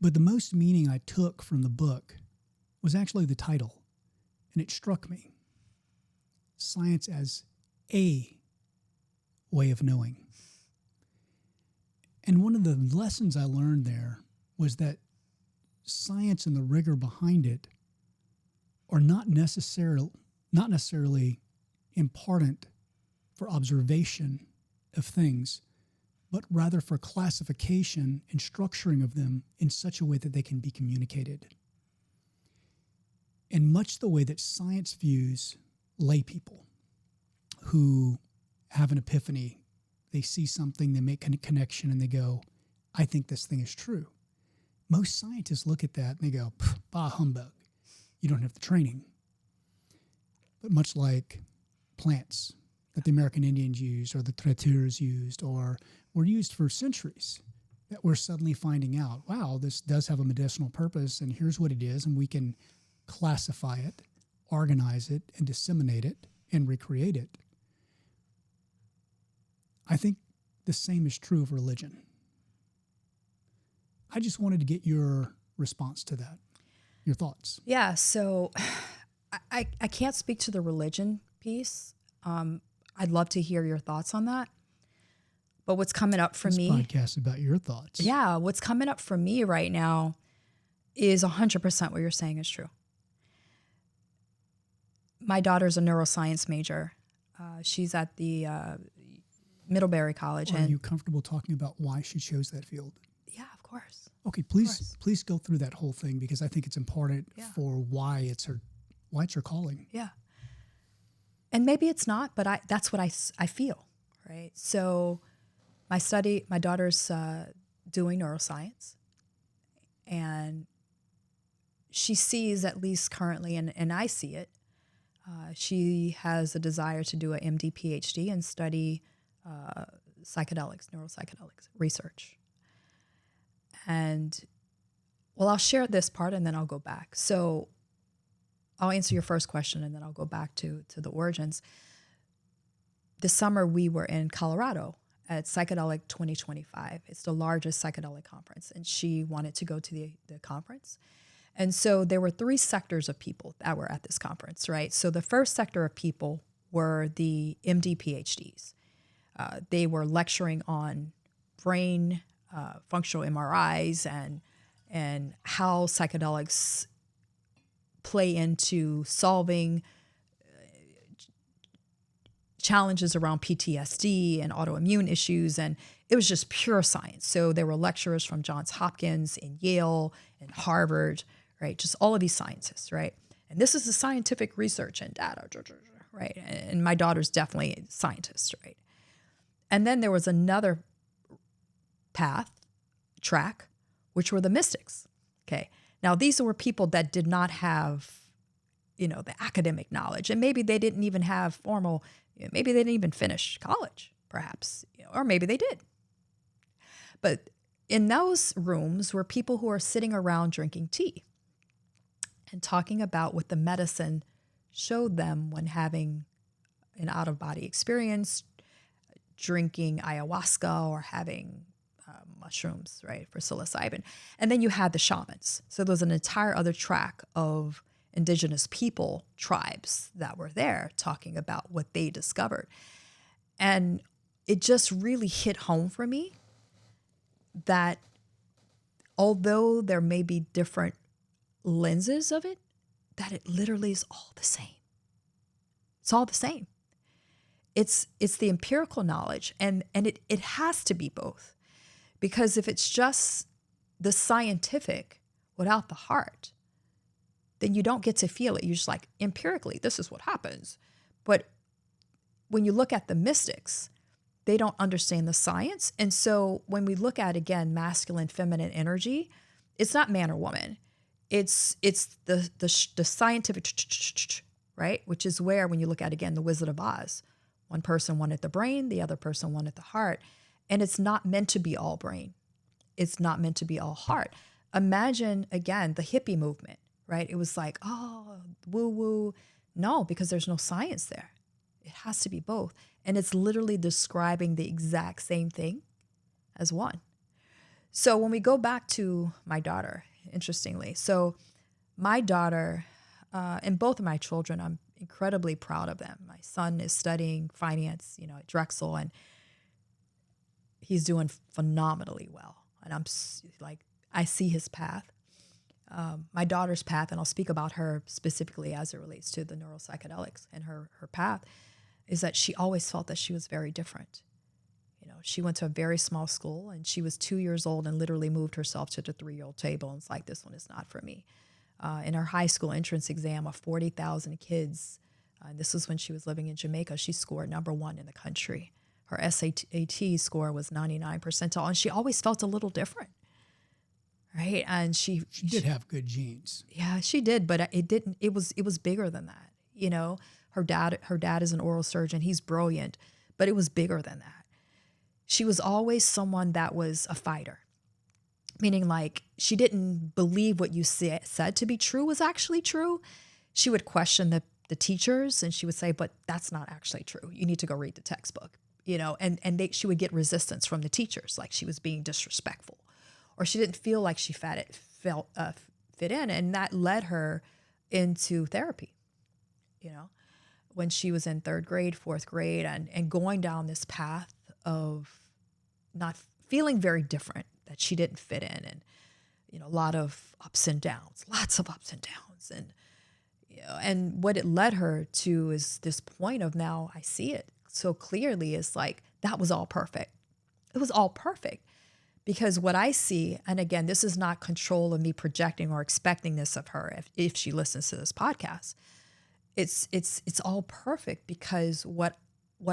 But the most meaning I took from the book was actually the title, and it struck me. Science as a way of knowing. And one of the lessons I learned there was that science and the rigor behind it are not necessarily important for observation of things, but rather for classification and structuring of them in such a way that they can be communicated. And much the way that science views lay people who have an epiphany, they see something, they make a connection, and they go, I think this thing is true. Most scientists look at that and they go, bah, humbug. You don't have the training. But much like plants that the American Indians used or the traiteurs used or were used for centuries, that we're suddenly finding out, wow, this does have a medicinal purpose, and here's what it is, and we can classify it, organize it, and disseminate it, and recreate it. I think the same is true of religion. I just wanted to get your response to that, your thoughts. Yeah, so I can't speak to the religion piece. I'd love to hear your thoughts on that. But what's coming up for me... This podcast is about your thoughts. Yeah, what's coming up for me right now is 100% what you're saying is true. My daughter's a neuroscience major. She's at the Middlebury College. Are you comfortable talking about why she chose that field? Yeah, of course. Okay, please go through that whole thing, because I think it's important for why it's her calling. Yeah. And maybe it's not, but that's what I feel, right? So my daughter's doing neuroscience, and she sees, at least currently, and I see it, she has a desire to do an MD PhD and study neuropsychedelics research. And, well, I'll share this part and then I'll go back. So I'll answer your first question and then I'll go back to the origins. This summer we were in Colorado at Psychedelic 2025. It's the largest psychedelic conference, and she wanted to go to the conference. And so there were 3 sectors of people that were at this conference, right? So the first sector of people were the MD PhDs. They were lecturing on brain functional MRIs and how psychedelics play into solving challenges around PTSD and autoimmune issues. And it was just pure science. So there were lecturers from Johns Hopkins and Yale and Harvard, right? Just all of these scientists, right? And this is the scientific research and data, right? And my daughter's definitely a scientist, right? And then there was another track, which were the mystics, okay? Now, these were people that did not have, the academic knowledge, and maybe they didn't even have formal, maybe they didn't even finish college, perhaps, or maybe they did. But in those rooms were people who are sitting around drinking tea and talking about what the medicine showed them when having an out-of-body experience, drinking ayahuasca or having mushrooms, right, for psilocybin. And then you had the shamans. So there was an entire other track of indigenous people, tribes that were there, talking about what they discovered. And it just really hit home for me that although there may be different lenses of it, that it literally is all the same. It's all the same. It's the empirical knowledge, and it has to be both. Because if it's just the scientific without the heart, then you don't get to feel it. You're just like, empirically, this is what happens. But when you look at the mystics, they don't understand the science. And so when we look at, again, masculine, feminine energy, it's not man or woman. It's the scientific, right? Which is where, when you look at, again, the Wizard of Oz, one person wanted the brain, the other person wanted the heart. And it's not meant to be all brain. It's not meant to be all heart. Imagine, again, the hippie movement, right? It was like, oh, woo-woo. No, because there's no science there. It has to be both. And it's literally describing the exact same thing as one. So when we go back to my daughter, interestingly, so my daughter and both of my children, I'm incredibly proud of them. My son is studying finance, at Drexel, and he's doing phenomenally well. And I'm like, I see his path. My daughter's path, and I'll speak about her specifically as it relates to the neuropsychedelics and her path, is that she always felt that she was very different. She went to a very small school, and she was 2 years old and literally moved herself to the 3-year-old table. And it's like, this one is not for me. In her high school entrance exam of 40,000 kids, this was when she was living in Jamaica, she scored #1 in the country. Her SAT score was 99 percentile, and she always felt a little different, right? And she did have good genes. Yeah, she did, but it didn't. It was bigger than that. Her dad is an oral surgeon. He's brilliant, but it was bigger than that. She was always someone that was a fighter, meaning like she didn't believe what you said to be true was actually true. She would question the teachers, and she would say, but that's not actually true. You need to go read the textbook, and she would get resistance from the teachers, like she was being disrespectful, or she didn't feel like she fit in. And that led her into therapy, when she was in 3rd grade, 4th grade, and going down this path of not feeling very different, that she didn't fit in, and a lot of ups and downs, lots of ups and downs, and what it led her to is this point of, now I see it so clearly, is like, that was all perfect. It was all perfect, because what I see, and again, this is not control of me projecting or expecting this of her if she listens to this podcast. It's all perfect, because what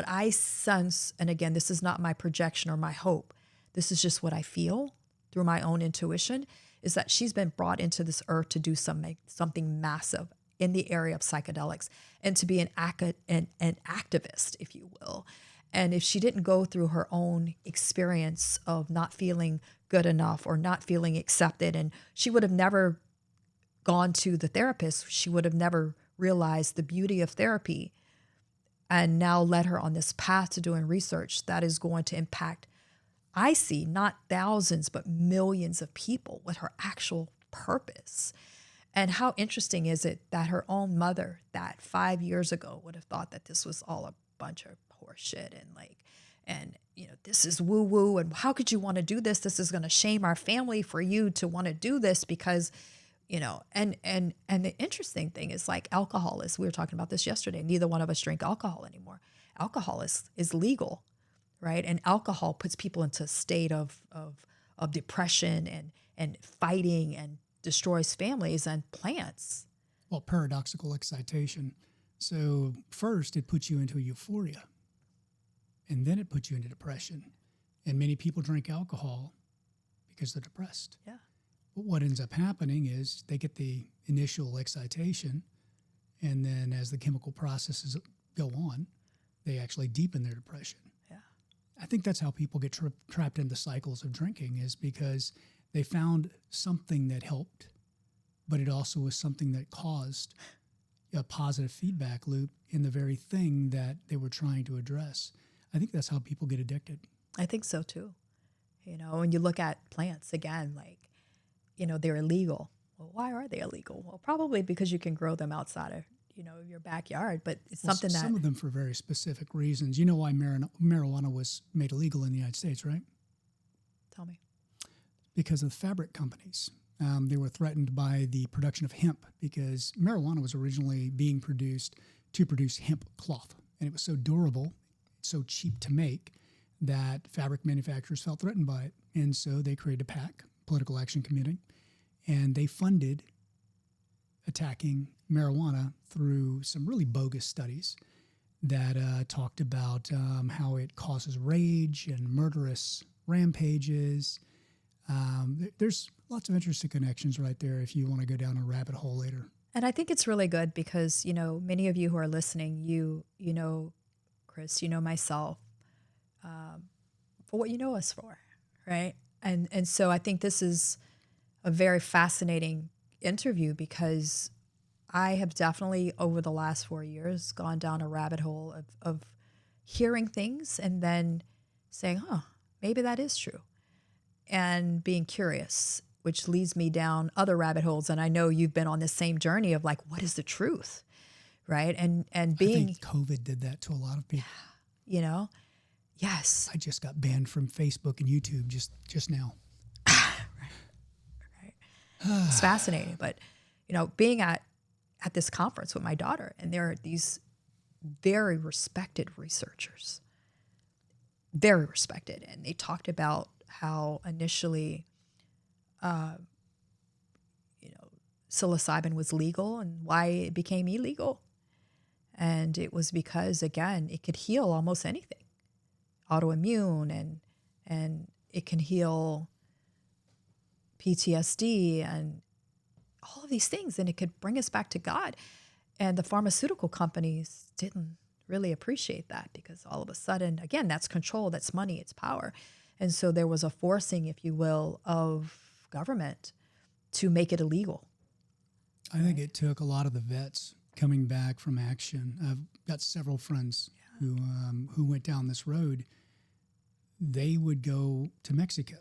I sense, and again, this is not my projection or my hope, this is just what I feel through my own intuition, is that she's been brought into this earth to do something massive in the area of psychedelics, and to be an activist, if you will. And if she didn't go through her own experience of not feeling good enough or not feeling accepted, and she would have never gone to the therapist, she would have never realized the beauty of therapy, and now led her on this path to doing research that is going to impact, I see, not thousands, but millions of people with her actual purpose. And how interesting is it that her own mother, that 5 years ago, would have thought that this was all a bunch of horse shit, and this is woo woo, and how could you want to do this? This is going to shame our family for you to want to do this, because and the interesting thing is, like, alcohol is, we were talking about this yesterday, neither one of us drink alcohol anymore. Alcohol is legal, right? And alcohol puts people into a state of depression and fighting, and destroys families and plants. Well, paradoxical excitation. So first it puts you into euphoria, and then it puts you into depression. And many people drink alcohol because they're depressed. Yeah. But what ends up happening is they get the initial excitation, and then as the chemical processes go on, they actually deepen their depression. Yeah. I think that's how people get trapped in the cycles of drinking, is because they found something that helped, but it also was something that caused a positive feedback loop in the very thing that they were trying to address. I think that's how people get addicted. I think so too. When you look at plants, again, like, they're illegal. well, why are they illegal? Well, probably because you can grow them outside of, your backyard, but it's something that some of them for very specific reasons. You know why marijuana was made illegal in the United States, right? tell me. Because of fabric companies. They were threatened by the production of hemp because marijuana was originally being produced to produce hemp cloth. And it was so durable, so cheap to make, that fabric manufacturers felt threatened by it. And so they created a PAC, Political Action Committee, and they funded attacking marijuana through some really bogus studies that talked about how it causes rage and murderous rampages. There's lots of interesting connections right there if you want to go down a rabbit hole later. And I think it's really good because, many of you who are listening, you know Chris, you know myself, for what you know us for, right? And so I think this is a very fascinating interview because I have definitely, over the last 4 years, gone down a rabbit hole of hearing things and then saying, maybe that is true, and being curious, which leads me down other rabbit holes. And I know you've been on this same journey of like, what is the truth, right? And being, I think COVID did that to a lot of people. Yes. I just got banned from Facebook and YouTube just now. Right. It's fascinating. But, being at this conference with my daughter, and there are these very respected researchers, very respected. And they talked about how initially, psilocybin was legal and why it became illegal. And it was because, again, it could heal almost anything, autoimmune, and it can heal PTSD and all of these things, and it could bring us back to God. And the pharmaceutical companies didn't really appreciate that because all of a sudden, again, that's control, that's money, it's power. And so there was a forcing, if you will, of government to make it illegal. I think it took a lot of the vets coming back from action. I've got several friends who went down this road. They would go to Mexico.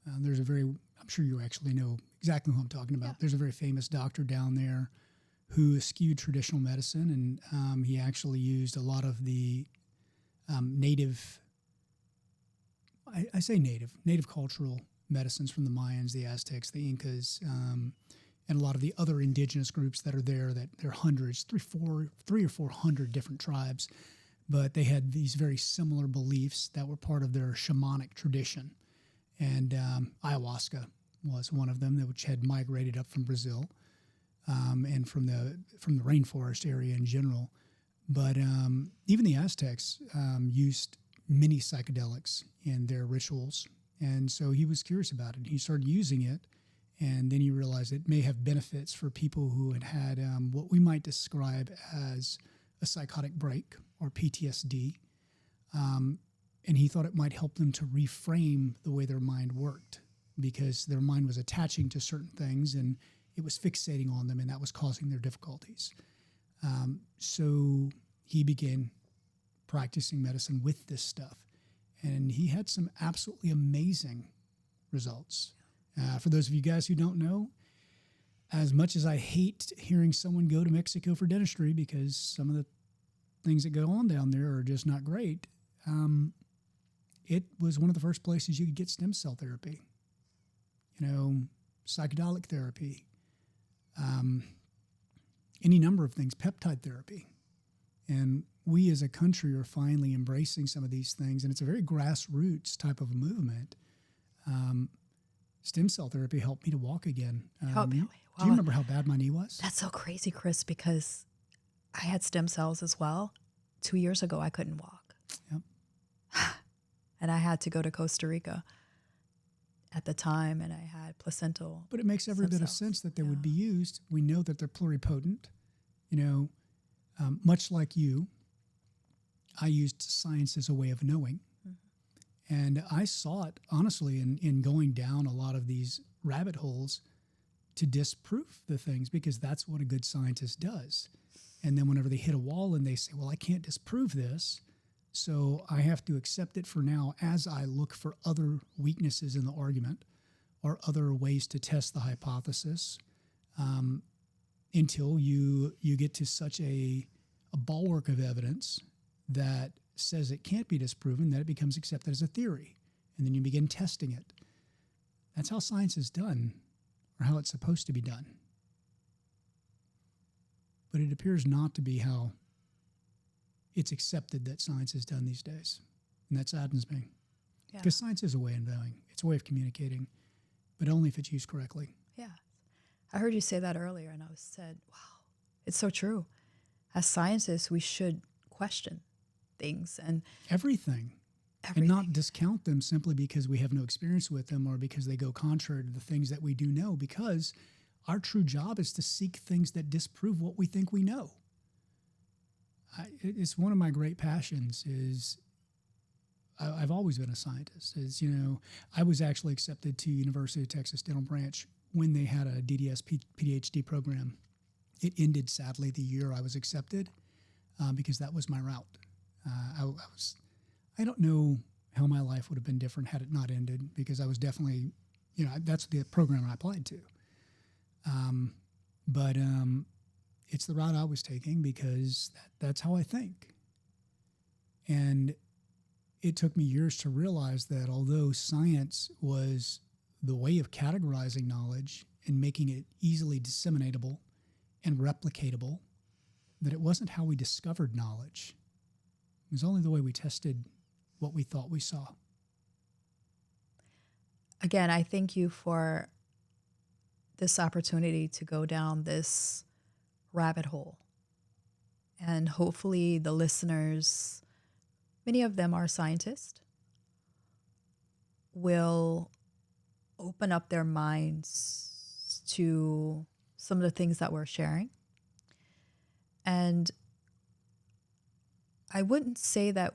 There's I'm sure you actually know exactly who I'm talking about. Yeah. There's a very famous doctor down there who eschewed traditional medicine, and he actually used a lot of the native, I say native cultural medicines from the Mayans, the Aztecs, the Incas, and a lot of the other indigenous groups that are there, that there are hundreds, 300 or 400 different tribes, but they had these very similar beliefs that were part of their shamanic tradition. And ayahuasca was one of them, which had migrated up from Brazil and from the rainforest area in general. But even the Aztecs used many psychedelics in their rituals. And so he was curious about it. He started using it, and then he realized it may have benefits for people who had what we might describe as a psychotic break or PTSD. And he thought it might help them to reframe the way their mind worked, because their mind was attaching to certain things and it was fixating on them, and that was causing their difficulties. So he began practicing medicine with this stuff, and he had some absolutely amazing results. For those of you guys who don't know, as much as I hate hearing someone go to Mexico for dentistry because some of the things that go on down there are just not great, it was one of the first places you could get stem cell therapy, psychedelic therapy, any number of things, peptide therapy. And we as a country are finally embracing some of these things, and it's a very grassroots type of a movement. Stem cell therapy helped me to walk again. Do you remember how bad my knee was? That's so crazy, Chris, because I had stem cells as well. 2 years ago, I couldn't walk. Yep. And I had to go to Costa Rica at the time, and I had placental. But it makes every bit of sense that they would be used. We know that they're pluripotent. Much like you, I used science as a way of knowing. Mm-hmm. And I saw it, honestly, in going down a lot of these rabbit holes to disprove the things, because that's what a good scientist does. And then whenever they hit a wall and they say, well, I can't disprove this, so I have to accept it for now as I look for other weaknesses in the argument or other ways to test the hypothesis. until you get to such a bulwark of evidence that says it can't be disproven, that it becomes accepted as a theory. And then you begin testing it. That's how science is done, or how it's supposed to be done. But it appears not to be how it's accepted that science is done these days. And that saddens me. Yeah. Because science is a way of knowing. It's a way of communicating, but only if it's used correctly. Yeah. I heard you say that earlier, and I said, wow, it's so true. As scientists, we should question things and everything. And not discount them simply because we have no experience with them or because they go contrary to the things that we do know, because our true job is to seek things that disprove what we think we know. It's one of my great passions. I've always been a scientist. I was actually accepted to University of Texas Dental Branch when they had a DDS PhD program. It ended, sadly, the year I was accepted because that was my route. I don't know how my life would have been different had it not ended, because I was definitely, that's the program I applied to. But it's the route I was taking because that's how I think. And it took me years to realize that although science was the way of categorizing knowledge and making it easily disseminatable and replicatable, that it wasn't how we discovered knowledge. It was only the way we tested what we thought we saw. Again, I thank you for this opportunity to go down this rabbit hole. And hopefully the listeners, many of them are scientists, will open up their minds to some of the things that we're sharing. And I wouldn't say that,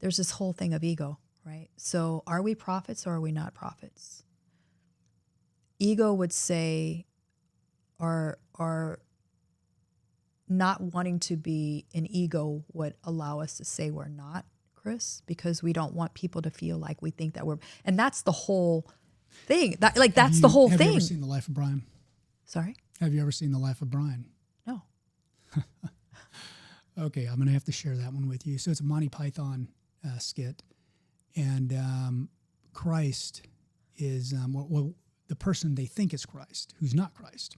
there's this whole thing of ego, right? So are we prophets or are we not prophets? Ego would say, or not wanting to be an ego would allow us to say we're not, Chris, because we don't want people to feel like we think that we're, and that's the whole thing. That's the whole thing. Have you ever seen The Life of Brian? Sorry? Have you ever seen The Life of Brian? No. Okay, I'm going to have to share that one with you. So it's a Monty Python skit, and Christ is the person they think is Christ, who's not Christ,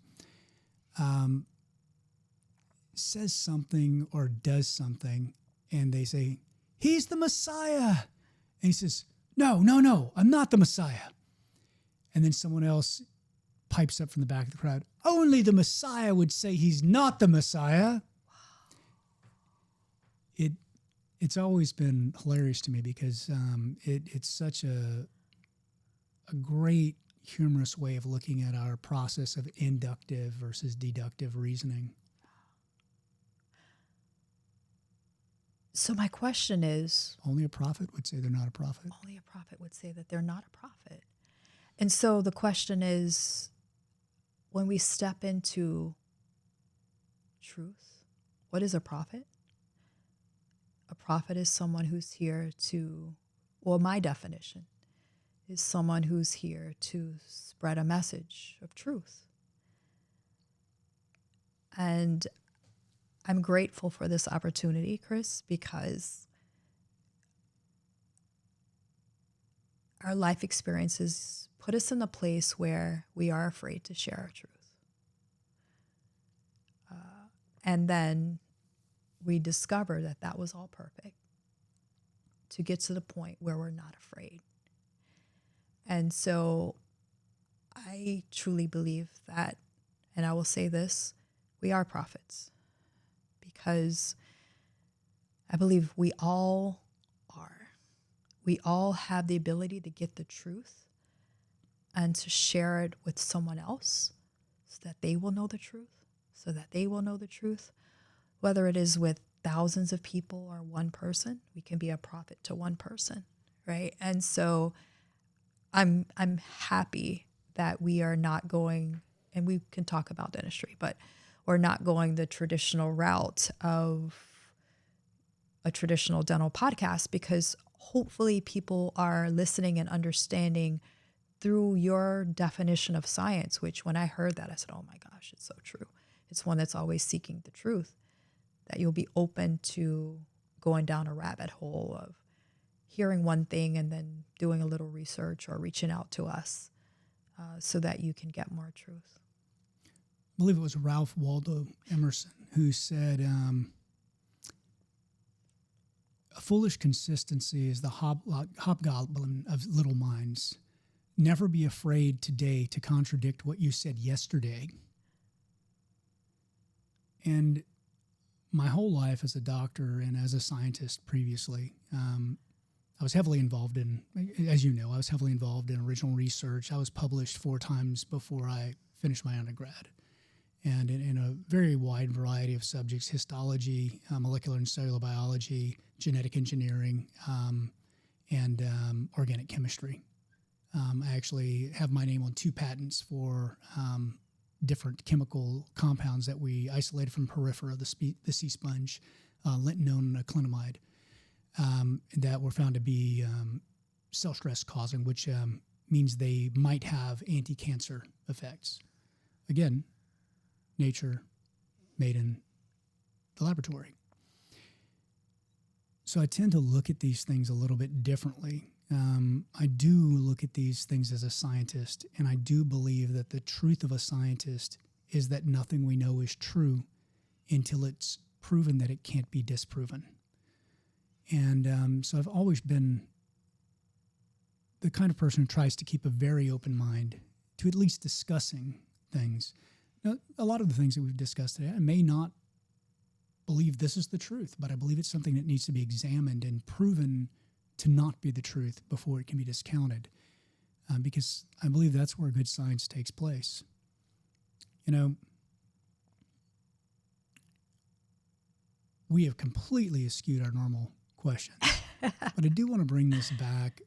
says something or does something, and they say, "He's the Messiah." And he says, No, I'm not the Messiah. And then someone else pipes up from the back of the crowd, "Only the Messiah would say he's not the Messiah." It's always been hilarious to me because it's such a great humorous way of looking at our process of inductive versus deductive reasoning. So my question is... Only a prophet would say they're not a prophet. Only a prophet would say that they're not a prophet. And so the question is, when we step into truth, what is a prophet? A prophet is someone who's here to, well, my definition is someone who's here to spread a message of truth. And I'm grateful for this opportunity, Chris, because our life experiences put us in a place where we are afraid to share our truth. And then we discover that that was all perfect to get to the point where we're not afraid. And so I truly believe that, and I will say this, we are prophets, because I believe we all are. We all have the ability to get the truth and to share it with someone else so that they will know the truth, Whether it is with thousands of people or one person, we can be a prophet to one person, right? And so I'm happy that we are not going, and we can talk about dentistry, but we're not going the traditional route of a traditional dental podcast, because hopefully people are listening and understanding through your definition of science, which when I heard that, I said, oh my gosh, it's so true. It's one that's always seeking the truth, that you'll be open to going down a rabbit hole of hearing one thing and then doing a little research or reaching out to us so that you can get more truth. I believe it was Ralph Waldo Emerson who said, a foolish consistency is the hobgoblin of little minds. Never be afraid today to contradict what you said yesterday. And my whole life as a doctor and as a scientist previously, I was heavily involved in, as you know, I was heavily involved in original research. I was published 4 times before I finished my undergrad, and in a very wide variety of subjects: histology, molecular and cellular biology, genetic engineering, and organic chemistry. I actually have my name on 2 patents for different chemical compounds that we isolated from porifera, the sea sponge, lintinone and acrylamide, that were found to be cell stress causing, which means they might have anti-cancer effects. Again, nature made in the laboratory. So I tend to look at these things a little bit differently. I do look at these things as a scientist, and I do believe that the truth of a scientist is that nothing we know is true until it's proven that it can't be disproven. And so I've always been the kind of person who tries to keep a very open mind to at least discussing things. Now, a lot of the things that we've discussed today, I may not believe this is the truth, but I believe it's something that needs to be examined and proven to not be the truth before it can be discounted, because I believe that's where good science takes place. You know, we have completely eschewed our normal questions, but I do want to bring this back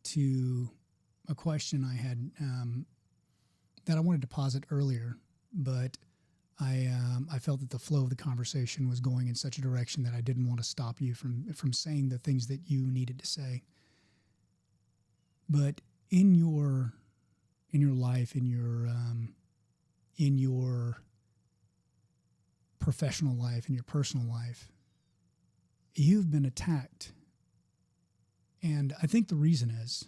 to a question I had that I wanted to posit earlier, but I felt that the flow of the conversation was going in such a direction that I didn't want to stop you from saying the things that you needed to say. But in your life, in your professional life, in your personal life, you've been attacked. And I think the reason is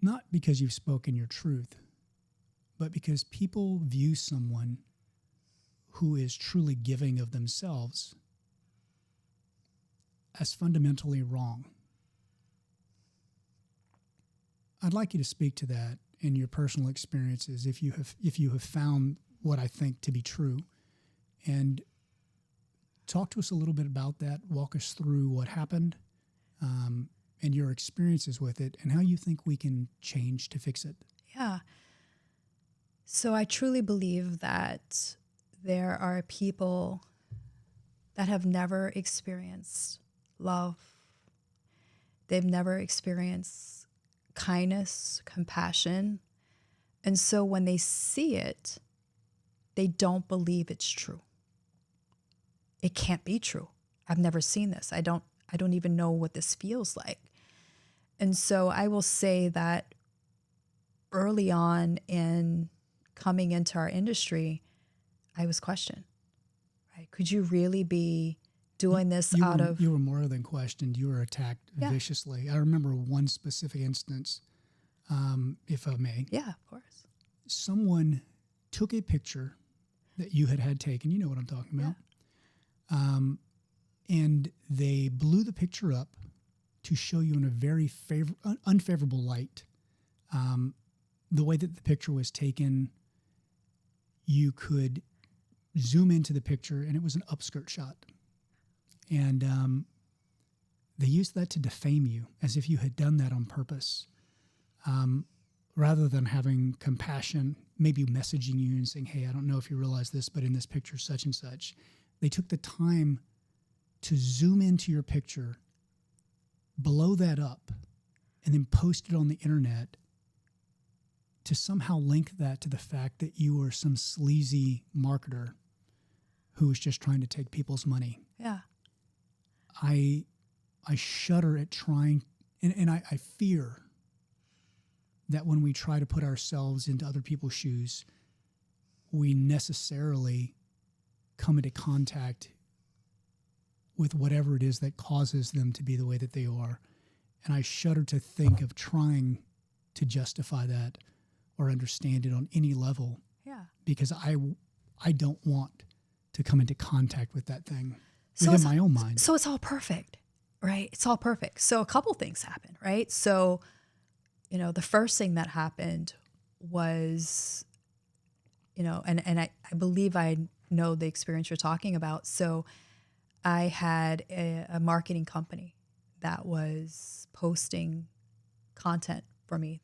not because you've spoken your truth, but because people view someone who is truly giving of themselves as fundamentally wrong. I'd like you to speak to that in your personal experiences, if you have found what I think to be true, and talk to us a little bit about that. Walk us through what happened, and your experiences with it, and how you think we can change to fix it. Yeah. So I truly believe that there are people that have never experienced love. They've never experienced kindness, compassion. And so when they see it, they don't believe it's true. It can't be true. I've never seen this. I don't even know what this feels like. And so I will say that early on in coming into our industry, I was questioned, right? Could you really be doing this You were more than questioned. You were attacked viciously. I remember one specific instance, if I may. Yeah, of course. Someone took a picture that you had taken. You know what I'm talking about. Yeah. And they blew the picture up to show you in a very unfavorable light. The way that the picture was taken, you could zoom into the picture, and it was an upskirt shot. And they used that to defame you, as if you had done that on purpose. Rather than having compassion, maybe messaging you and saying, hey, I don't know if you realize this, but in this picture, such and such. They took the time to zoom into your picture, blow that up, and then post it on the internet to somehow link that to the fact that you were some sleazy marketer who was just trying to take people's money. Yeah. I shudder at trying, and I fear that when we try to put ourselves into other people's shoes, we necessarily come into contact with whatever it is that causes them to be the way that they are. And I shudder to think of trying to justify that or understand it on any level. Yeah. Because I don't want to come into contact with that thing within my own mind. So it's all perfect, right? It's all perfect. So a couple things happened, right? So, the first thing that happened was, and I believe I know the experience you're talking about. So I had a marketing company that was posting content for me.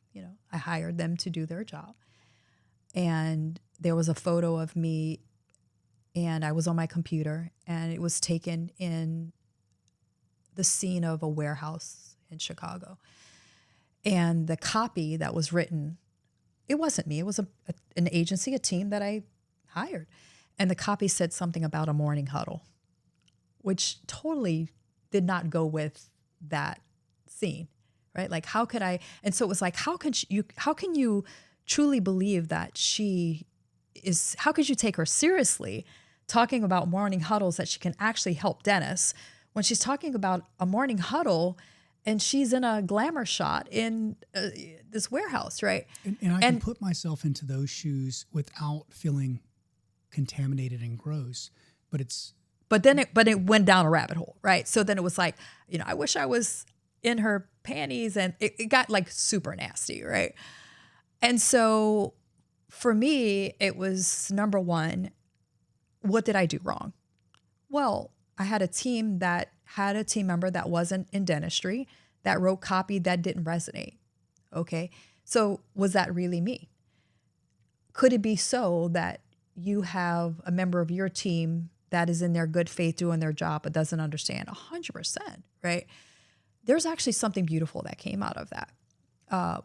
I hired them to do their job. And there was a photo of me, and I was on my computer, and it was taken in the scene of a warehouse in Chicago. And the copy that was written, it wasn't me. It was an agency, a team that I hired. And the copy said something about a morning huddle, which totally did not go with that scene, right? Like, how could I? And so it was like, how can you truly believe that how could you take her seriously talking about morning huddles that she can actually help dentists when she's talking about a morning huddle and she's in a glamour shot in this warehouse, right? And I can put myself into those shoes without feeling contaminated and gross, but then it went down a rabbit hole, right? So then it was like, I wish I was in her panties, and it got like super nasty, right? And so for me, it was, number one, what did I do wrong? Well, I had a team member that wasn't in dentistry that wrote copy that didn't resonate. Okay. So was that really me? Could it be so that you have a member of your team that is in their good faith doing their job but doesn't understand? 100%, right? There's actually something beautiful that came out of that.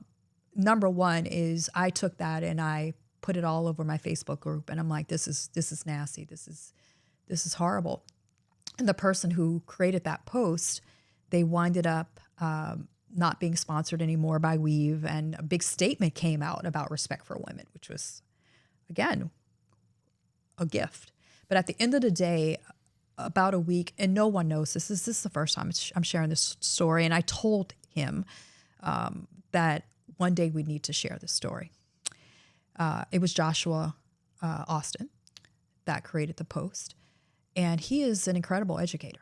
Number one is I took that and I put it all over my Facebook group, and I'm like, this is nasty. This is horrible. And the person who created that post, they winded up not being sponsored anymore by Weave, and a big statement came out about respect for women, which was, again, a gift. But at the end of the day, about a week, and no one knows this is the first time I'm sharing this story, and I told him that one day we need to share this story. It was Joshua Austin that created the post, and he is an incredible educator,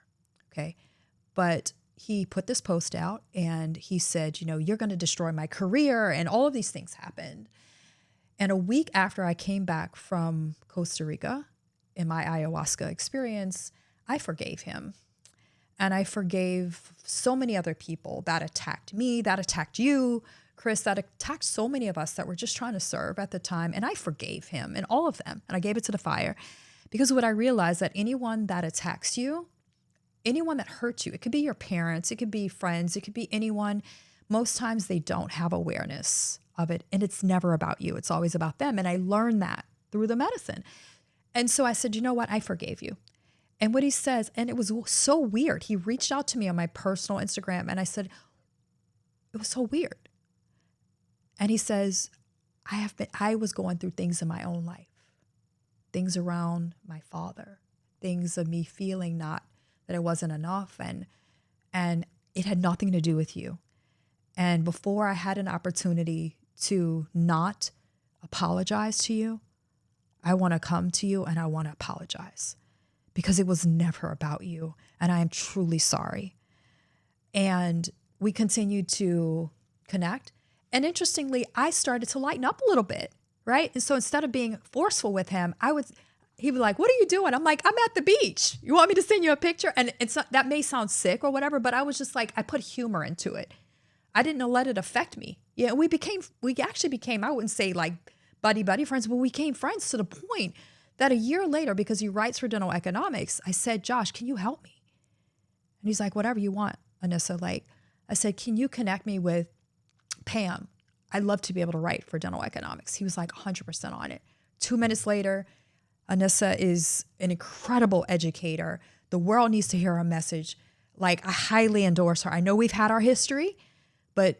okay? But he put this post out, and he said, you're going to destroy my career, and all of these things happened. And a week after I came back from Costa Rica in my ayahuasca experience, I forgave him. And I forgave so many other people that attacked me, that attacked you, Chris, that attacked so many of us that were just trying to serve at the time. And I forgave him and all of them. And I gave it to the fire, because what I realized that anyone that attacks you, anyone that hurts you, it could be your parents, it could be friends, it could be anyone. Most times they don't have awareness of it. And it's never about you. It's always about them. And I learned that through the medicine. And so I said, you know what? I forgave you. And what he says, and it was so weird. He reached out to me on my personal Instagram, and I said, it was so weird. And he says, I was going through things in my own life, things around my father, things of me feeling not that I wasn't enough. And it had nothing to do with you. And before I had an opportunity to not apologize to you, I want to come to you and I want to apologize, because it was never about you. And I am truly sorry. And we continued to connect. And interestingly, I started to lighten up a little bit, right? And so instead of being forceful with him, he'd be like, what are you doing? I'm like, I'm at the beach. You want me to send you a picture? And it's not, that may sound sick or whatever, but I was just like, I put humor into it. I didn't let it affect me. Yeah, we actually became, I wouldn't say like buddy friends, but we became friends to the point that a year later, because he writes for dental economics, I said, Josh, can you help me? And he's like, whatever you want, Anissa. Like, I said, can you connect me with Pam? I'd love to be able to write for dental economics. He was like 100% on it. 2 minutes later, Anissa is an incredible educator. The world needs to hear her message. Like, I highly endorse her. I know we've had our history, but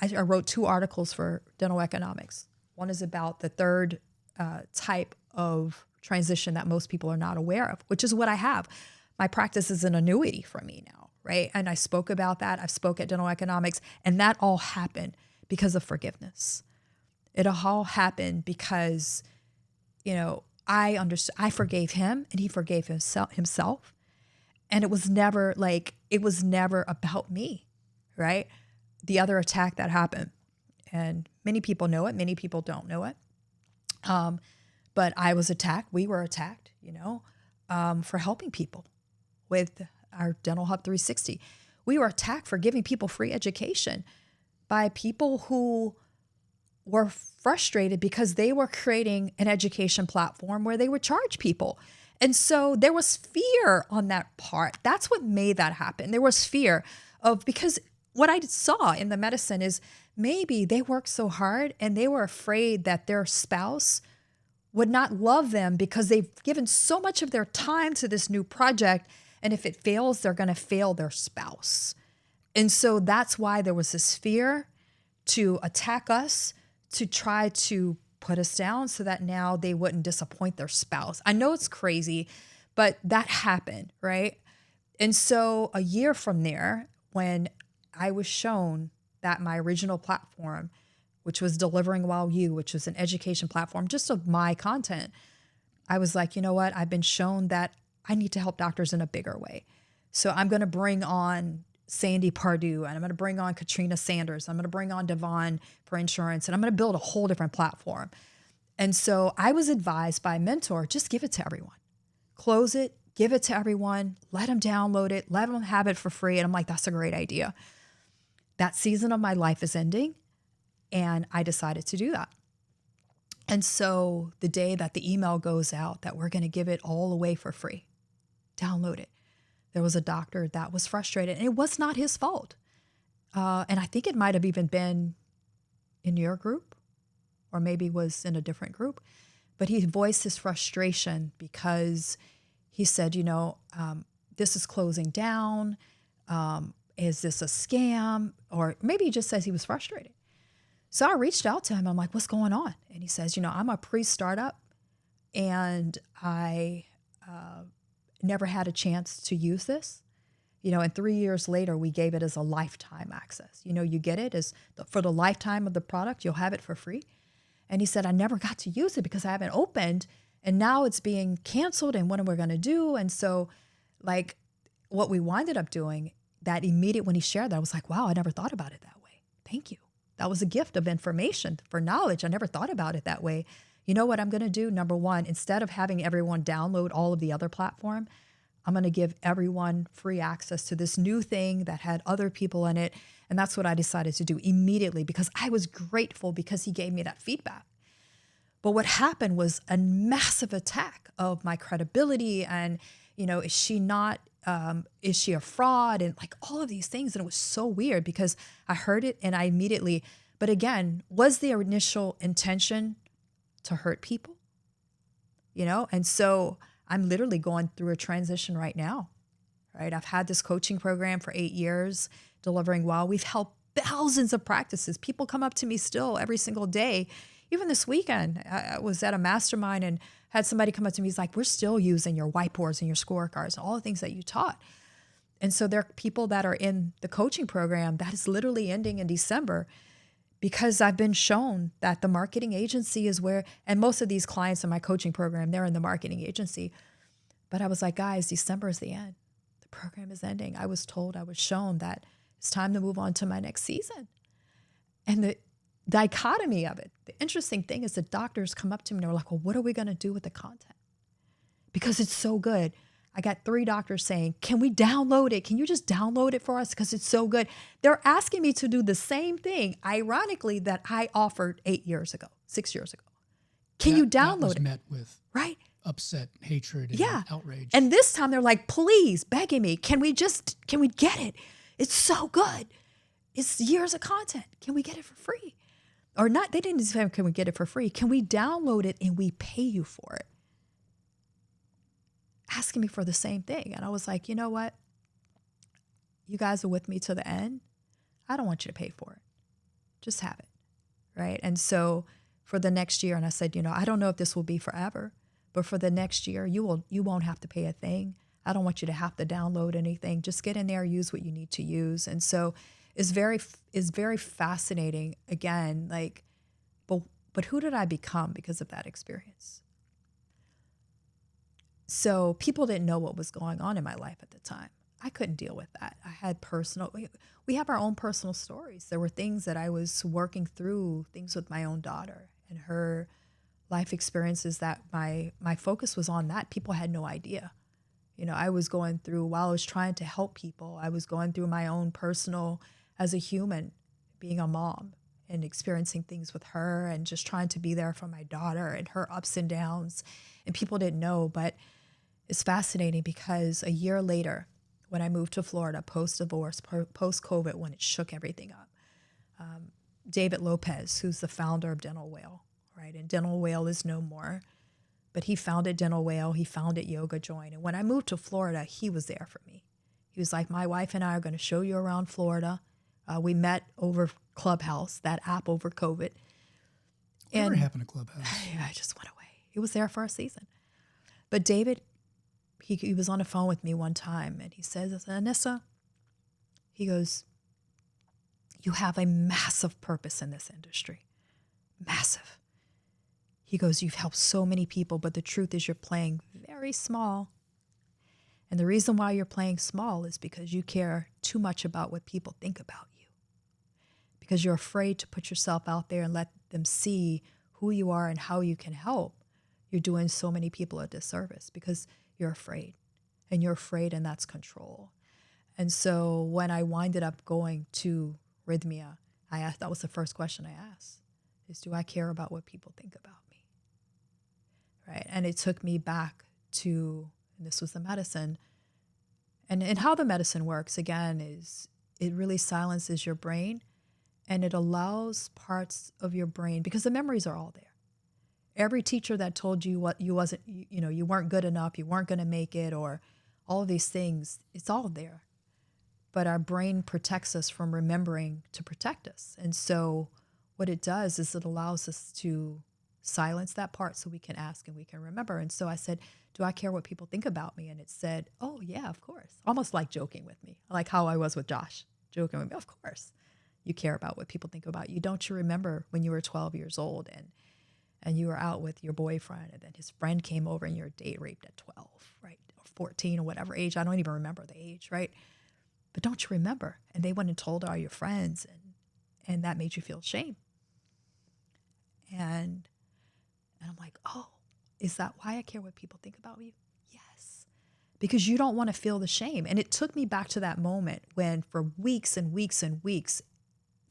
I wrote 2 articles for Dental Economics. One is about the third type of transition that most people are not aware of, which is what I have. My practice is an annuity for me now, right? And I spoke about that. I've spoke at Dental Economics, and that all happened because of forgiveness. It all happened because, I forgave him and he forgave himself. And it was never about me, right? The other attack that happened, and many people know it, many people don't know it. But I was attacked. We were attacked, for helping people with our Dental Hub 360. We were attacked for giving people free education by people who were frustrated because they were creating an education platform where they would charge people. And so there was fear on that part. That's what made that happen. There was fear because what I saw in the medicine is maybe they worked so hard and they were afraid that their spouse would not love them because they've given so much of their time to this new project. And if it fails, they're going to fail their spouse. And so that's why there was this fear to attack us, to try to put us down so that now they wouldn't disappoint their spouse. I know it's crazy, but that happened, right? And so a year from there, when I was shown that my original platform, which was Delivering While You, which was an education platform just of my content, I was like, you know what? I've been shown that I need to help doctors in a bigger way. So I'm going to bring on Sandy Pardue, and I'm going to bring on Katrina Sanders. I'm going to bring on Devon for insurance, and I'm going to build a whole different platform. And so I was advised by a mentor, just give it to everyone. Close it, give it to everyone, let them download it, let them have it for free. And I'm like, that's a great idea. That season of my life is ending, and I decided to do that. And so the day that the email goes out that we're going to give it all away for free, download it. There was a doctor that was frustrated, and it was not his fault. And I think it might have even been in your group, or maybe was in a different group. But he voiced his frustration because he said, this is closing down. Is this a scam? Or maybe he just says he was frustrated. So I reached out to him. I'm like, what's going on? And he says, I'm a pre-startup, and I never had a chance to use this. And 3 years later, we gave it as a lifetime access. You get it for the lifetime of the product, you'll have it for free. And he said, I never got to use it because I haven't opened, and now it's being canceled, and what are we going to do? And so what we winded up doing, that immediate when he shared that, I was like, wow, I never thought about it that way. Thank you. That was a gift of information for knowledge. I never thought about it that way. You know what I'm going to do? Number one, instead of having everyone download all of the other platform, I'm going to give everyone free access to this new thing that had other people in it. And that's what I decided to do immediately, because I was grateful because he gave me that feedback. But what happened was a massive attack of my credibility. And, is she a fraud? And all of these things. And it was so weird because I heard it and I immediately, but again, was the initial intention to hurt people? And so I'm literally going through a transition right now, right? I've had this coaching program for 8 years, Delivering While. We've helped thousands of practices. People come up to me still every single day. Even this weekend, I was at a mastermind and had somebody come up to me. He's like, we're still using your whiteboards and your scorecards and all the things that you taught. And so there are people that are in the coaching program that is literally ending in December, because I've been shown that the marketing agency is where, and most of these clients in my coaching program, they're in the marketing agency. But I was like, guys, December is the end. The program is ending. I was shown that it's time to move on to my next season. And the dichotomy of it, the interesting thing is the doctors come up to me and they're like, well, what are we going to do with the content? Because it's so good. I got 3 doctors saying, can we download it? Can you just download it for us? Because it's so good. They're asking me to do the same thing, ironically, that I offered 6 years ago. Can you download that was it? Met with right? upset, hatred, and outrage. And this time they're like, please, begging me, can we get it? It's so good. It's years of content. Can we get it for free? Or not, they didn't say, can we get it for free? Can we download it and we pay you for it? Asking me for the same thing. And I was like, you know what? You guys are with me to the end. I don't want you to pay for it. Just have it, right? And so for the next year, and I said, I don't know if this will be forever, but for the next year, you won't have to pay a thing. I don't want you to have to download anything. Just get in there, use what you need to use. And so it's very fascinating. Again, like, but who did I become because of that experience? So people didn't know what was going on in my life at the time. I couldn't deal with that. I had we have our own personal stories. There were things that I was working through, things with my own daughter and her life experiences that my focus was on that. People had no idea. I was going through, while I was trying to help people, I was going through my own personal, as a human, being a mom and experiencing things with her and just trying to be there for my daughter and her ups and downs. And people didn't know, but it's fascinating because a year later, when I moved to Florida, post-divorce, post-COVID, when it shook everything up, David Lopez, who's the founder of Dental Whale, right? And Dental Whale is no more, but he founded Dental Whale. He founded Yoga Join. And when I moved to Florida, he was there for me. He was like, my wife and I are going to show you around Florida. We met over Clubhouse, that app over COVID. Whatever happened to Clubhouse? I just went away. He was there for a season. But David, he was on the phone with me one time, and he says, Anissa, he goes, you have a massive purpose in this industry. Massive. He goes, you've helped so many people, but the truth is you're playing very small. And the reason why you're playing small is because you care too much about what people think about you. Because you're afraid to put yourself out there and let them see who you are and how you can help. You're doing so many people a disservice because you're afraid. And you're afraid, and that's control. And so when I winded up going to Rhythmia, that was the first question I asked, is do I care about what people think about me? Right? And it took me back to, and this was the medicine, and how the medicine works, again, is it really silences your brain, and it allows parts of your brain, because the memories are all there. Every teacher that told you what you weren't good enough, you weren't going to make it, or all of these things, it's all there. But our brain protects us from remembering to protect us. And so what it does is it allows us to silence that part so we can ask and we can remember. And so I said, do I care what people think about me? And it said, oh yeah, of course. Almost like joking with me, like how I was with Josh, joking with me. Of course, you care about what people think about you. Don't you remember when you were 12 years old and you were out with your boyfriend, and then his friend came over and you were date raped at 12, right? Or 14 or whatever age. I don't even remember the age, right? But don't you remember? And they went and told all your friends, and that made you feel shame. And I'm like, oh, is that why I care what people think about you? Yes. Because you don't want to feel the shame. And it took me back to that moment when for weeks and weeks and weeks,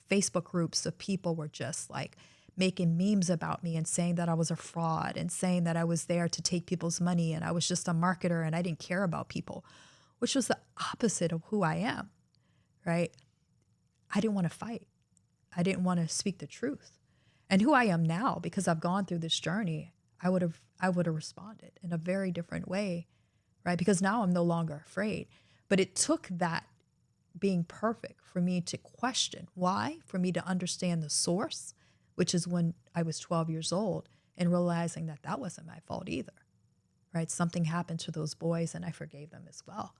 Facebook groups of people were just like making memes about me and saying that I was a fraud and saying that I was there to take people's money and I was just a marketer and I didn't care about people, which was the opposite of who I am, right? I didn't want to fight. I didn't want to speak the truth. And who I am now, because I've gone through this journey, I would have responded in a very different way, right? Because now I'm no longer afraid. But it took that being perfect for me to question. Why? For me to understand the source, which is when I was 12 years old, and realizing that that wasn't my fault either, right? Something happened to those boys and I forgave them as well.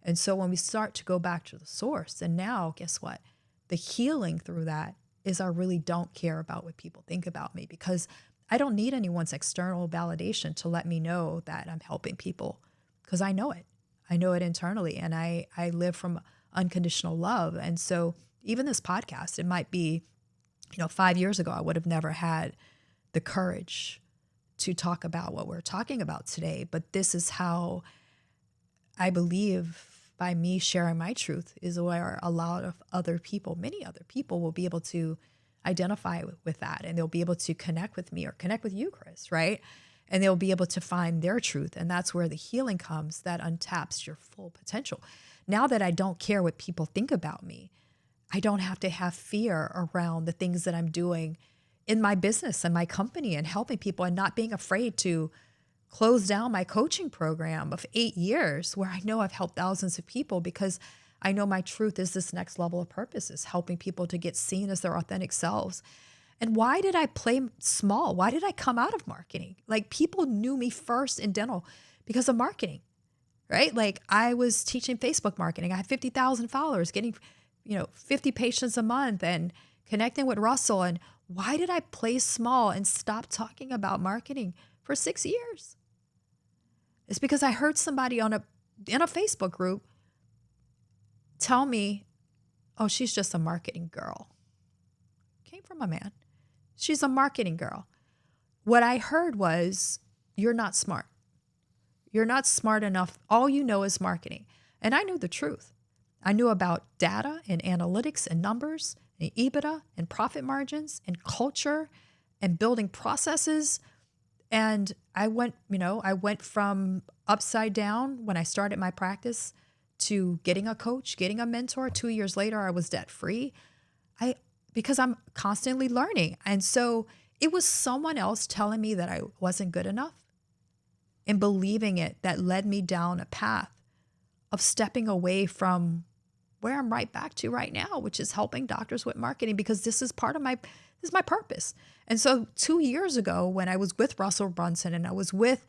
And so when we start to go back to the source, and now guess what? The healing through that is I really don't care about what people think about me, because I don't need anyone's external validation to let me know that I'm helping people, because I know it. I know it internally, and I live from unconditional love. And so even this podcast, it might be, 5 years ago, I would have never had the courage to talk about what we're talking about today. But this is how I believe, by me sharing my truth, is where a lot of other people, many other people, will be able to identify with that, and they'll be able to connect with me or connect with you, Chris, right? And they'll be able to find their truth. And that's where the healing comes that untaps your full potential. Now that I don't care what people think about me, I don't have to have fear around the things that I'm doing in my business and my company and helping people, and not being afraid to close down my coaching program of 8 years where I know I've helped thousands of people, because I know my truth is this next level of purpose, is helping people to get seen as their authentic selves. And why did I play small? Why did I come out of marketing? Like, people knew me first in dental because of marketing, right? Like, I was teaching Facebook marketing. I had 50,000 followers, getting, 50 patients a month and connecting with Russell. And why did I play small and stop talking about marketing for 6 years? It's because I heard somebody in a Facebook group tell me, oh, she's just a marketing girl. Came from a man. She's a marketing girl. What I heard was, you're not smart. You're not smart enough. All you know is marketing. And I knew the truth. I knew about data and analytics and numbers and EBITDA and profit margins and culture and building processes. And I went from upside down when I started my practice to getting a coach, getting a mentor. 2 years later, I was debt free. Because I'm constantly learning. And so it was someone else telling me that I wasn't good enough and believing it that led me down a path of stepping away from where I'm right back to right now, which is helping doctors with marketing, because this is my purpose. And so 2 years ago, when I was with Russell Brunson and I was with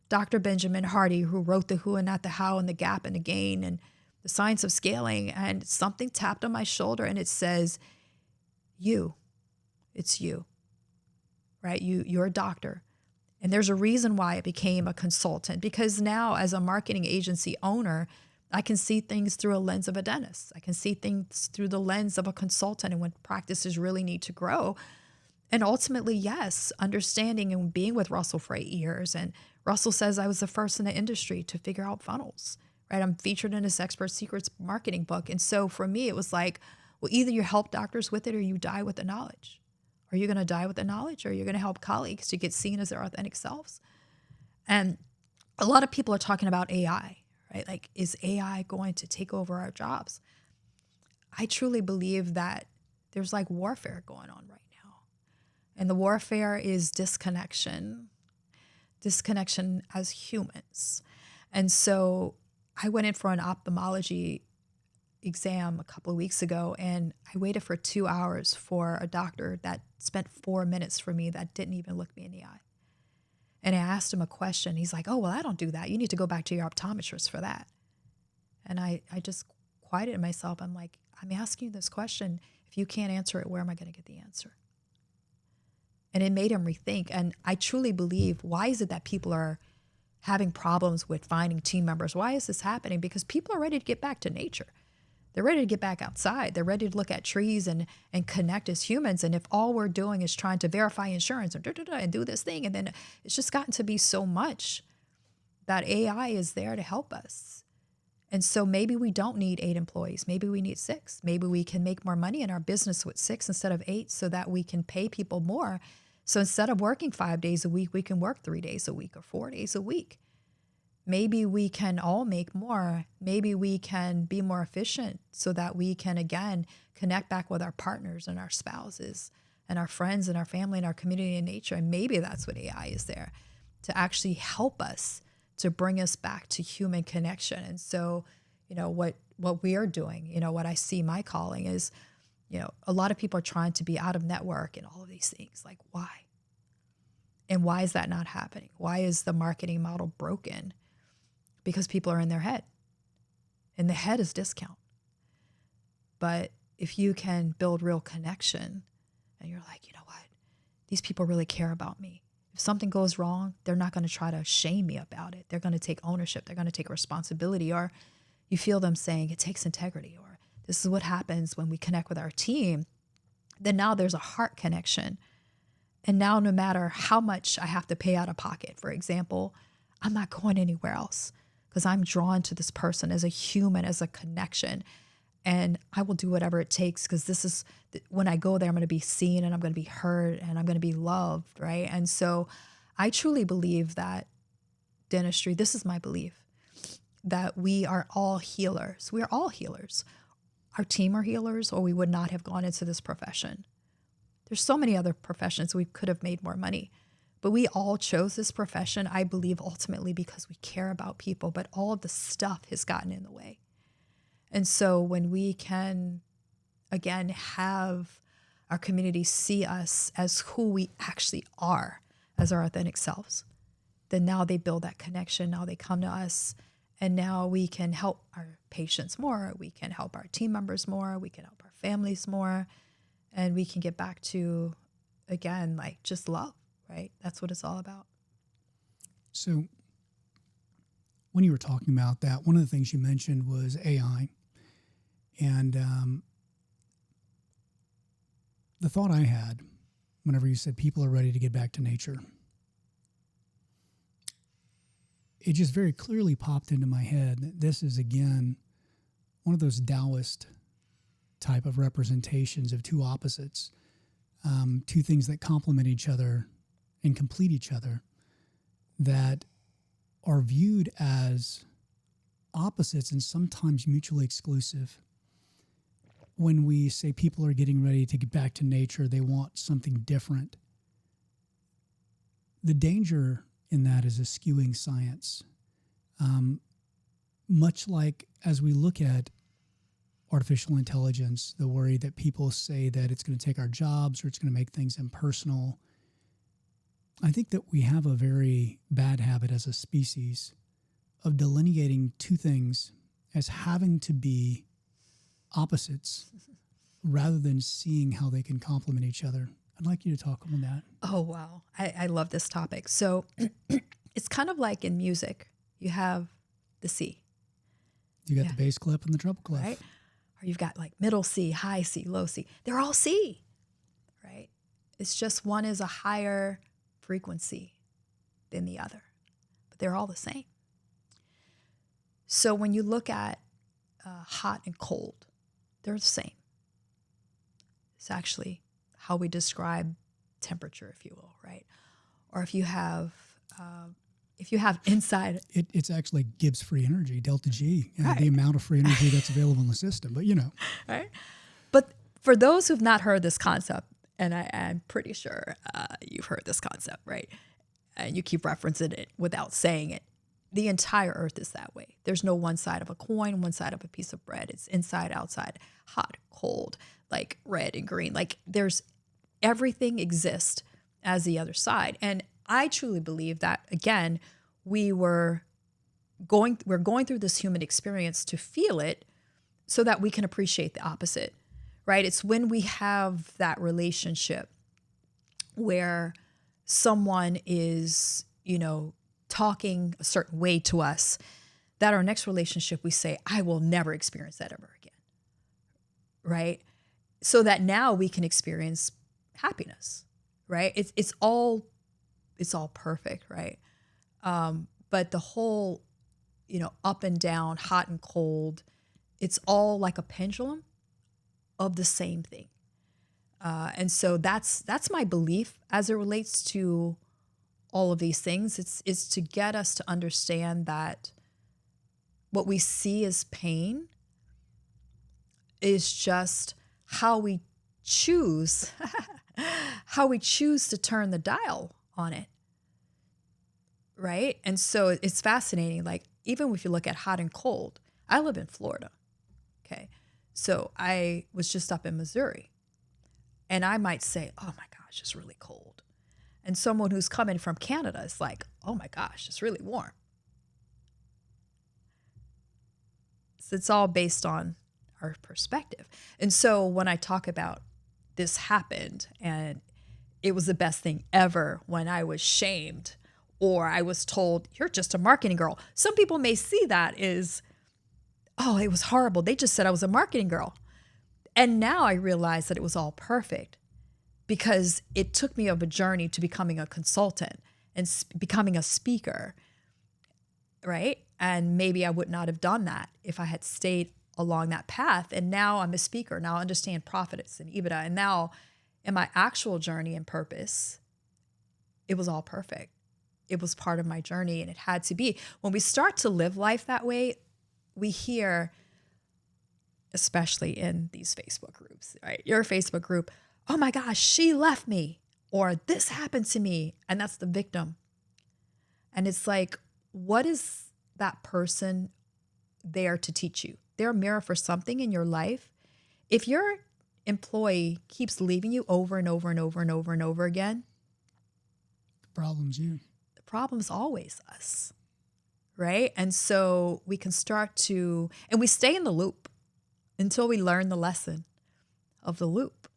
Dr. Benjamin Hardy, who wrote The Who and Not the How and The Gap and the Gain and The Science of Scaling, and something tapped on my shoulder and it says, it's you, right? You're a doctor. And there's a reason why I became a consultant, because now as a marketing agency owner, I can see things through a lens of a dentist. I can see things through the lens of a consultant and when practices really need to grow. And ultimately, yes, understanding and being with Russell for 8 years. And Russell says I was the first in the industry to figure out funnels, right? I'm featured in his Expert Secrets marketing book. And so for me, it was like, well, either you help doctors with it or you die with the knowledge. Are you going to die with the knowledge, or are you going to help colleagues to get seen as their authentic selves? And a lot of people are talking about AI, right? Like, is AI going to take over our jobs? I truly believe that there's like warfare going on right now. And the warfare is disconnection as humans. And so I went in for an ophthalmology exam a couple of weeks ago, and I waited for 2 hours for a doctor that spent 4 minutes for me that didn't even look me in the eye. And I asked him a question. He's like, oh, well, I don't do that. You need to go back to your optometrist for that. And I just quieted myself. I'm like, I'm asking you this question. If you can't answer it, where am I going to get the answer? And it made him rethink. And I truly believe, why is it that people are having problems with finding team members? Why is this happening? Because people are ready to get back to nature. They're ready to get back outside. They're ready to look at trees and connect as humans. And if all we're doing is trying to verify insurance and do this thing, and then it's just gotten to be so much that AI is there to help us. And so maybe we don't need 8 employees. Maybe we need 6. Maybe we can make more money in our business with 6 instead of 8, so that we can pay people more. So instead of working 5 days a week, we can work 3 days a week or 4 days a week. Maybe we can all make more. Maybe we can be more efficient so that we can, again, connect back with our partners and our spouses and our friends and our family and our community and nature. And maybe that's what AI is there, to actually help us, to bring us back to human connection. And so, what we are doing, what I see my calling is, a lot of people are trying to be out of network and all of these things. Like, why? And why is that not happening? Why is the marketing model broken? Because people are in their head. And the head is discount. But if you can build real connection and you're like, you know what? These people really care about me. If something goes wrong, they're not going to try to shame me about it. They're going to take ownership. They're going to take responsibility. Or you feel them saying it takes integrity, or this is what happens when we connect with our team. Then now there's a heart connection. And now no matter how much I have to pay out of pocket, for example, I'm not going anywhere else, because I'm drawn to this person as a human, as a connection. And I will do whatever it takes, because this is, when I go there, I'm going to be seen and I'm going to be heard and I'm going to be loved, right? And so I truly believe that dentistry, this is my belief, that we are all healers. We are all healers. Our team are healers, or we would not have gone into this profession. There's so many other professions we could have made more money. But we all chose this profession, I believe, ultimately because we care about people, but all of the stuff has gotten in the way. And so when we can, again, have our community see us as who we actually are, as our authentic selves, then now they build that connection. Now they come to us, and now we can help our patients more. We can help our team members more. We can help our families more. And we can get back to, again, like just love, right? That's what it's all about. So when you were talking about that, one of the things you mentioned was AI. And the thought I had whenever you said people are ready to get back to nature, it just very clearly popped into my head that this is, again, one of those Taoist type of representations of two opposites, two things that complement each other and complete each other, that are viewed as opposites and sometimes mutually exclusive. When we say people are getting ready to get back to nature, they want something different. The danger in that is eschewing science. Much like as we look at artificial intelligence, the worry that people say that it's going to take our jobs or it's going to make things impersonal. I think that we have a very bad habit as a species of delineating two things as having to be opposites rather than seeing how they can complement each other. I'd like you to talk on that. Oh, wow. I love this topic. So it's kind of like in music, you have the C. You got the bass clef and the treble clef. Right? Or you've got like middle C, high C, low C. They're all C, right? It's just one is a higher frequency than the other, but they're all the same. So when you look at hot and cold, they're the same. It's actually how we describe temperature, if you will, right? Or if you have inside, it's actually Gibbs free energy, delta G, right. The amount of free energy that's available in the system. But right? But for those who've not heard this concept, and I'm pretty sure you've heard this concept, right? And you keep referencing it without saying it. The entire earth is that way. There's no one side of a coin, one side of a piece of bread. It's inside, outside, hot, cold, like red and green. Like everything exists as the other side. And I truly believe that, again, we're going through this human experience to feel it so that we can appreciate the opposite, right? It's when we have that relationship where someone is, talking a certain way to us, that our next relationship, we say, I will never experience that ever again, right? So that now we can experience happiness, right? It's all perfect, right? But the whole, up and down, hot and cold, it's all like a pendulum of the same thing. And so that's my belief as it relates to all of these things. It's to get us to understand that what we see as pain is just how we choose to turn the dial on it, right? And so it's fascinating. Like, even if you look at hot and cold, I live in Florida, okay? So I was just up in Missouri, and I might say, oh my gosh, it's really cold. And someone who's coming from Canada is like, oh my gosh, it's really warm. So it's all based on our perspective. And so when I talk about this happened and it was the best thing ever when I was shamed or I was told, you're just a marketing girl. Some people may see that as, oh, it was horrible. They just said I was a marketing girl. And now I realize that it was all perfect, because it took me of a journey to becoming a consultant and becoming a speaker, right? And maybe I would not have done that if I had stayed along that path. And now I'm a speaker. Now I understand profits and EBITDA. And now in my actual journey and purpose, it was all perfect. It was part of my journey, and it had to be. When we start to live life that way, we hear, especially in these Facebook groups, right? Your Facebook group, oh my gosh, she left me, or this happened to me. And that's the victim. And it's like, what is that person there to teach you? they're a mirror for something in your life. If your employee keeps leaving you over and over and over and over and over again, The problem's you. the problem's always us, right? And so we can start to, and we stay in the loop until we learn the lesson of the loop.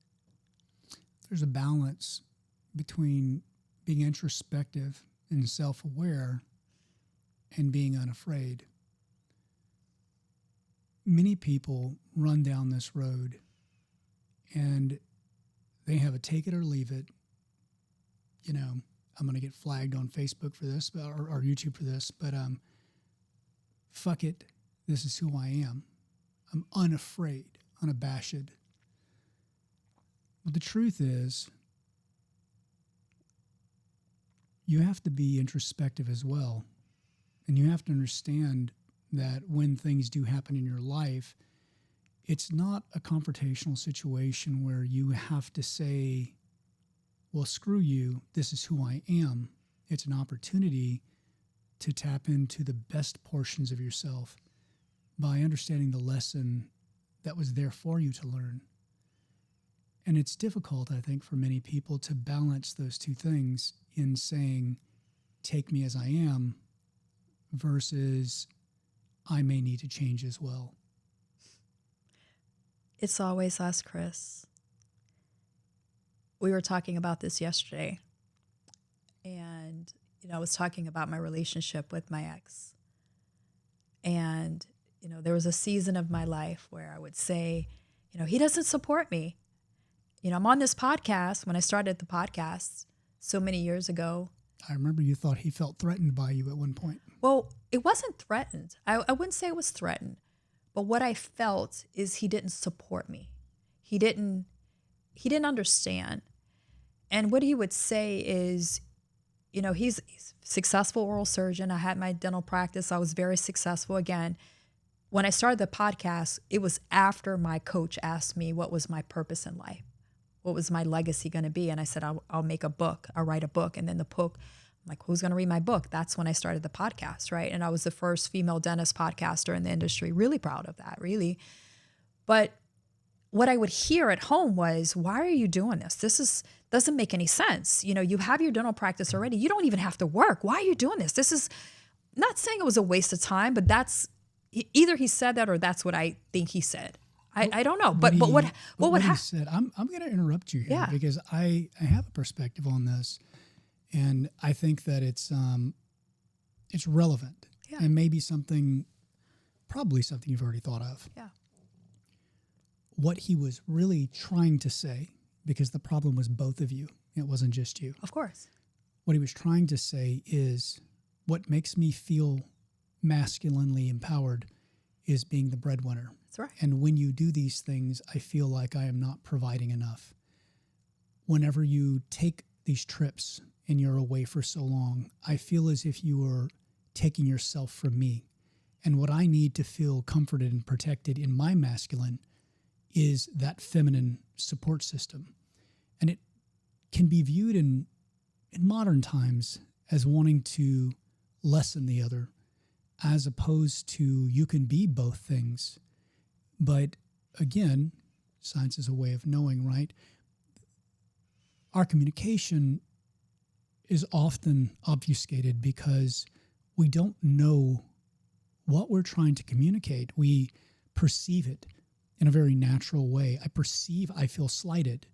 There's a balance between being introspective and self-aware and being unafraid. Many people run down this road and they have a take it or leave it. You know, I'm going to get flagged on Facebook for this or YouTube for this, but fuck it. This is who I am. I'm unafraid, unabashed. But the truth is, you have to be introspective as well. And you have to understand that when things do happen in your life, it's not a confrontational situation where you have to say, well, screw you, this is who I am. It's an opportunity to tap into the best portions of yourself by understanding the lesson that was there for you to learn. And it's difficult, I think, for many people to balance those two things in saying, take me as I am, versus I may need to change as well. It's always us, Chris. We were talking about this yesterday. And, I was talking about my relationship with my ex. And, there was a season of my life where I would say, he doesn't support me. I'm on this podcast. When I started the podcast so many years ago, I remember you thought he felt threatened by you at one point. well, it wasn't threatened. I wouldn't say it was threatened. But what I felt is he didn't support me. He didn't understand. And what he would say is, he's a successful oral surgeon. I had my dental practice. I was very successful. Again, when I started the podcast, it was after my coach asked me what was my purpose in life. What was my legacy going to be? And I said, I'll make a book. I'll write a book. And then the book, I'm like, who's going to read my book? That's when I started the podcast, right? And I was the first female dentist podcaster in the industry. Really proud of that, really. But what I would hear at home was, why are you doing this? This doesn't make any sense. You have your dental practice already. You don't even have to work. Why are you doing this? This is not saying it was a waste of time, but that's either he said that or that's what I think he said. I don't know. But what would he happen? said, I'm going to interrupt you here Yeah. because I have a perspective on this, and I think that it's relevant Yeah. and maybe probably something you've already thought of. Yeah. What he was really trying to say, because the problem was both of you, it wasn't just you. Of course. What he was trying to say is, what makes me feel masculinely empowered is being the breadwinner. That's right. And when you do these things, I feel like I am not providing enough. Whenever you take these trips and you're away for so long, I feel as if you are taking yourself from me. And what I need to feel comforted and protected in my masculine is that feminine support system. And it can be viewed in modern times as wanting to lessen the other, as opposed to you can be both things. But again, science is a way of knowing, right? Our communication is often obfuscated because we don't know what we're trying to communicate. We perceive it in a very natural way. I feel slighted,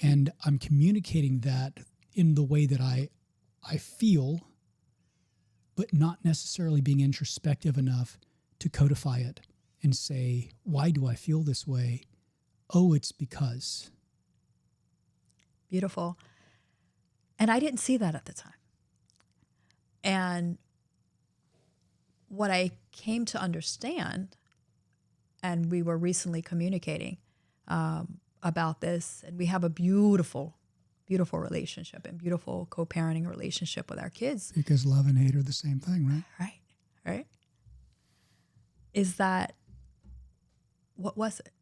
and I'm communicating that in the way that I feel, but not necessarily being introspective enough to codify it and say, why do I feel this way? Oh, it's because. Beautiful. And I didn't see that at the time. And what I came to understand, and we were recently communicating about this, and we have a beautiful, beautiful relationship and beautiful co-parenting relationship with our kids. Because love and hate are the same thing, right? Right. Is that, what was it?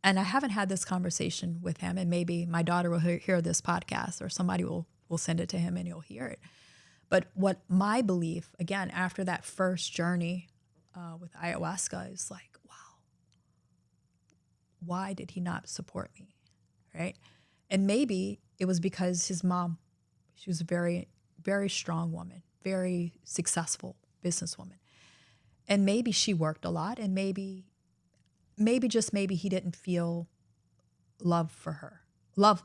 And I haven't had this conversation with him, and maybe my daughter will hear this podcast, or somebody will send it to him and he'll hear it. But what my belief, again, after that first journey with ayahuasca is like, wow, why did he not support me, right? And maybe it was because his mom, she was a very, very strong woman, very successful businesswoman. And maybe she worked a lot, and maybe just maybe he didn't feel love for her, love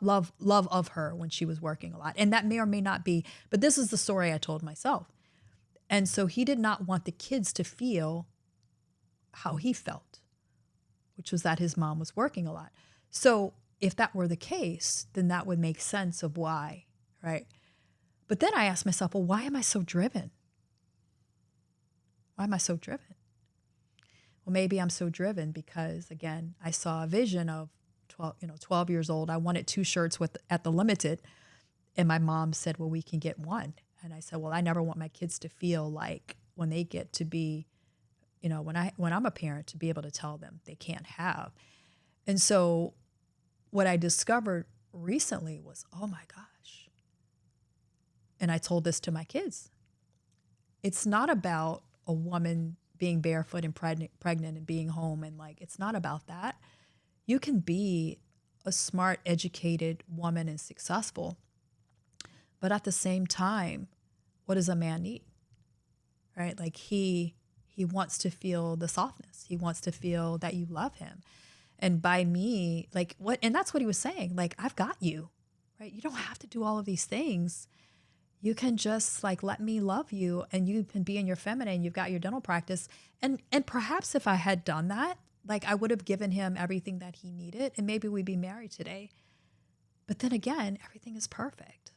of her when she was working a lot. And that may or may not be, but this is the story I told myself. And so he did not want the kids to feel how he felt, which was that his mom was working a lot. So if that were the case, then that would make sense of why, right? But then I asked myself, well, why am I so driven? Why am I so driven? Well, maybe I'm so driven because, again, I saw a vision of 12 years old. I wanted 2 shirts at the Limited. And my mom said, well, we can get 1. And I said, well, I never want my kids to feel like when they get to be, when I'm a parent, to be able to tell them they can't have. And so what I discovered recently was, oh my gosh. And I told this to my kids. It's not about a woman being barefoot and pregnant and being home. And it's not about that. You can be a smart, educated woman and successful. But at the same time, what does a man need? Right? He wants to feel the softness. He wants to feel that you love him. And by me, and that's what he was saying. I've got you, right? You don't have to do all of these things. You can just let me love you, and you can be in your feminine. You've got your dental practice. And perhaps if I had done that, I would have given him everything that he needed, and maybe we'd be married today. But then again, everything is perfect.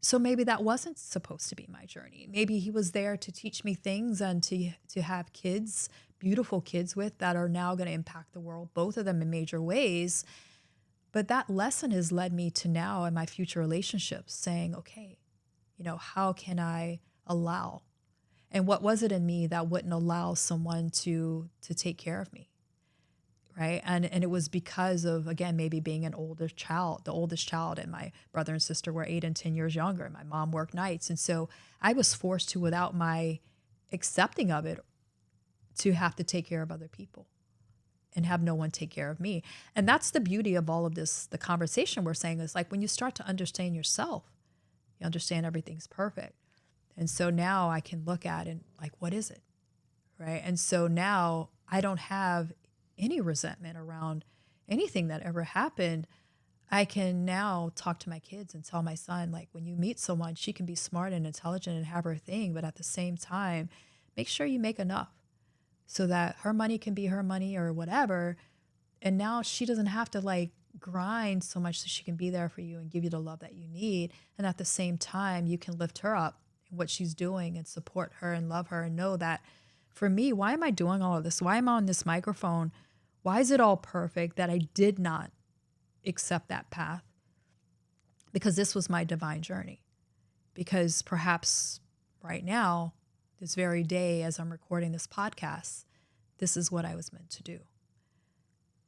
So maybe that wasn't supposed to be my journey. Maybe he was there to teach me things and to have kids, beautiful kids with, that are now going to impact the world, both of them in major ways. But that lesson has led me to now in my future relationships saying, okay, how can I allow? And what was it in me that wouldn't allow someone to take care of me? Right. And it was because of, again, maybe being the oldest child, and my brother and sister were 8 and 10 years younger. And my mom worked nights. And so I was forced to, without my accepting of it, to have to take care of other people and have no one take care of me. And that's the beauty of all of this. The conversation we're saying is when you start to understand yourself, you understand everything's perfect. And so now I can look at it and what is it? Right. And so now I don't have any resentment around anything that ever happened. I can now talk to my kids and tell my son, when you meet someone, she can be smart and intelligent and have her thing, but at the same time, make sure you make enough so that her money can be her money or whatever. And now she doesn't have to grind so much so she can be there for you and give you the love that you need. And at the same time, you can lift her up in what she's doing and support her and love her and know that for me, why am I doing all of this? Why am I on this microphone? Why is it all perfect that I did not accept that path? Because this was my divine journey. Because perhaps right now, this very day, as I'm recording this podcast, this is what I was meant to do.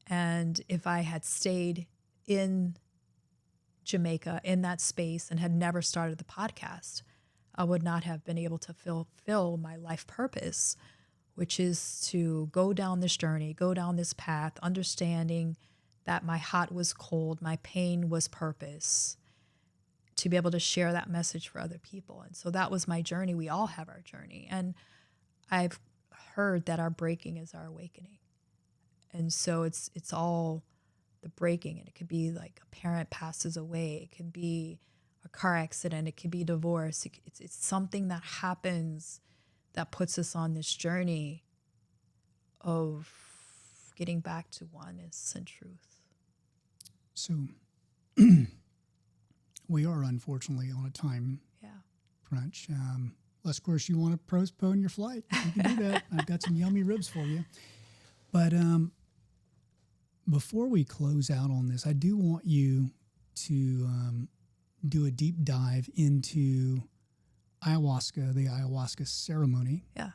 And if I had stayed in Jamaica, in that space, and had never started the podcast, I would not have been able to fulfill my life purpose, which is to go down this journey, go down this path, understanding that my hot was cold, my pain was purpose, to be able to share that message for other people. And so that was my journey. We all have our journey. And I've heard that our breaking is our awakening. And so it's all the breaking. And it could be a parent passes away. It can be a car accident. It could be divorce. It's something that happens that puts us on this journey of getting back to oneness and truth. So we are unfortunately on a time crunch. Unless, of course, you want to postpone your flight. You can do that. I've got some yummy ribs for you. But before we close out on this, I do want you to do a deep dive into ayahuasca, the ayahuasca ceremony. Yeah.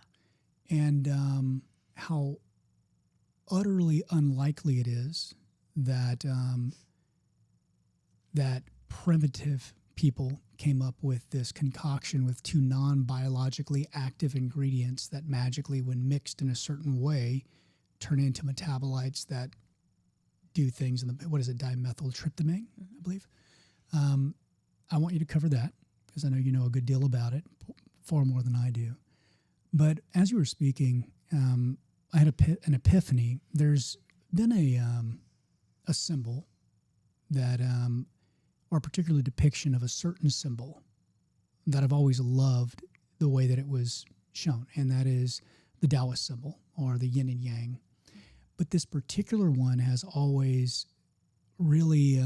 And how utterly unlikely it is that that primitive people came up with this concoction with two non-biologically active ingredients that magically, when mixed in a certain way, turn into metabolites that do things in the, what is it, dimethyltryptamine, I believe. I want you to cover that because I know you know a good deal about it, far more than I do. But as you were speaking, I had an epiphany. There's been a symbol that, or a particular depiction of a certain symbol that I've always loved the way that it was shown, and that is the Taoist symbol, or the yin and yang. But this particular one has always really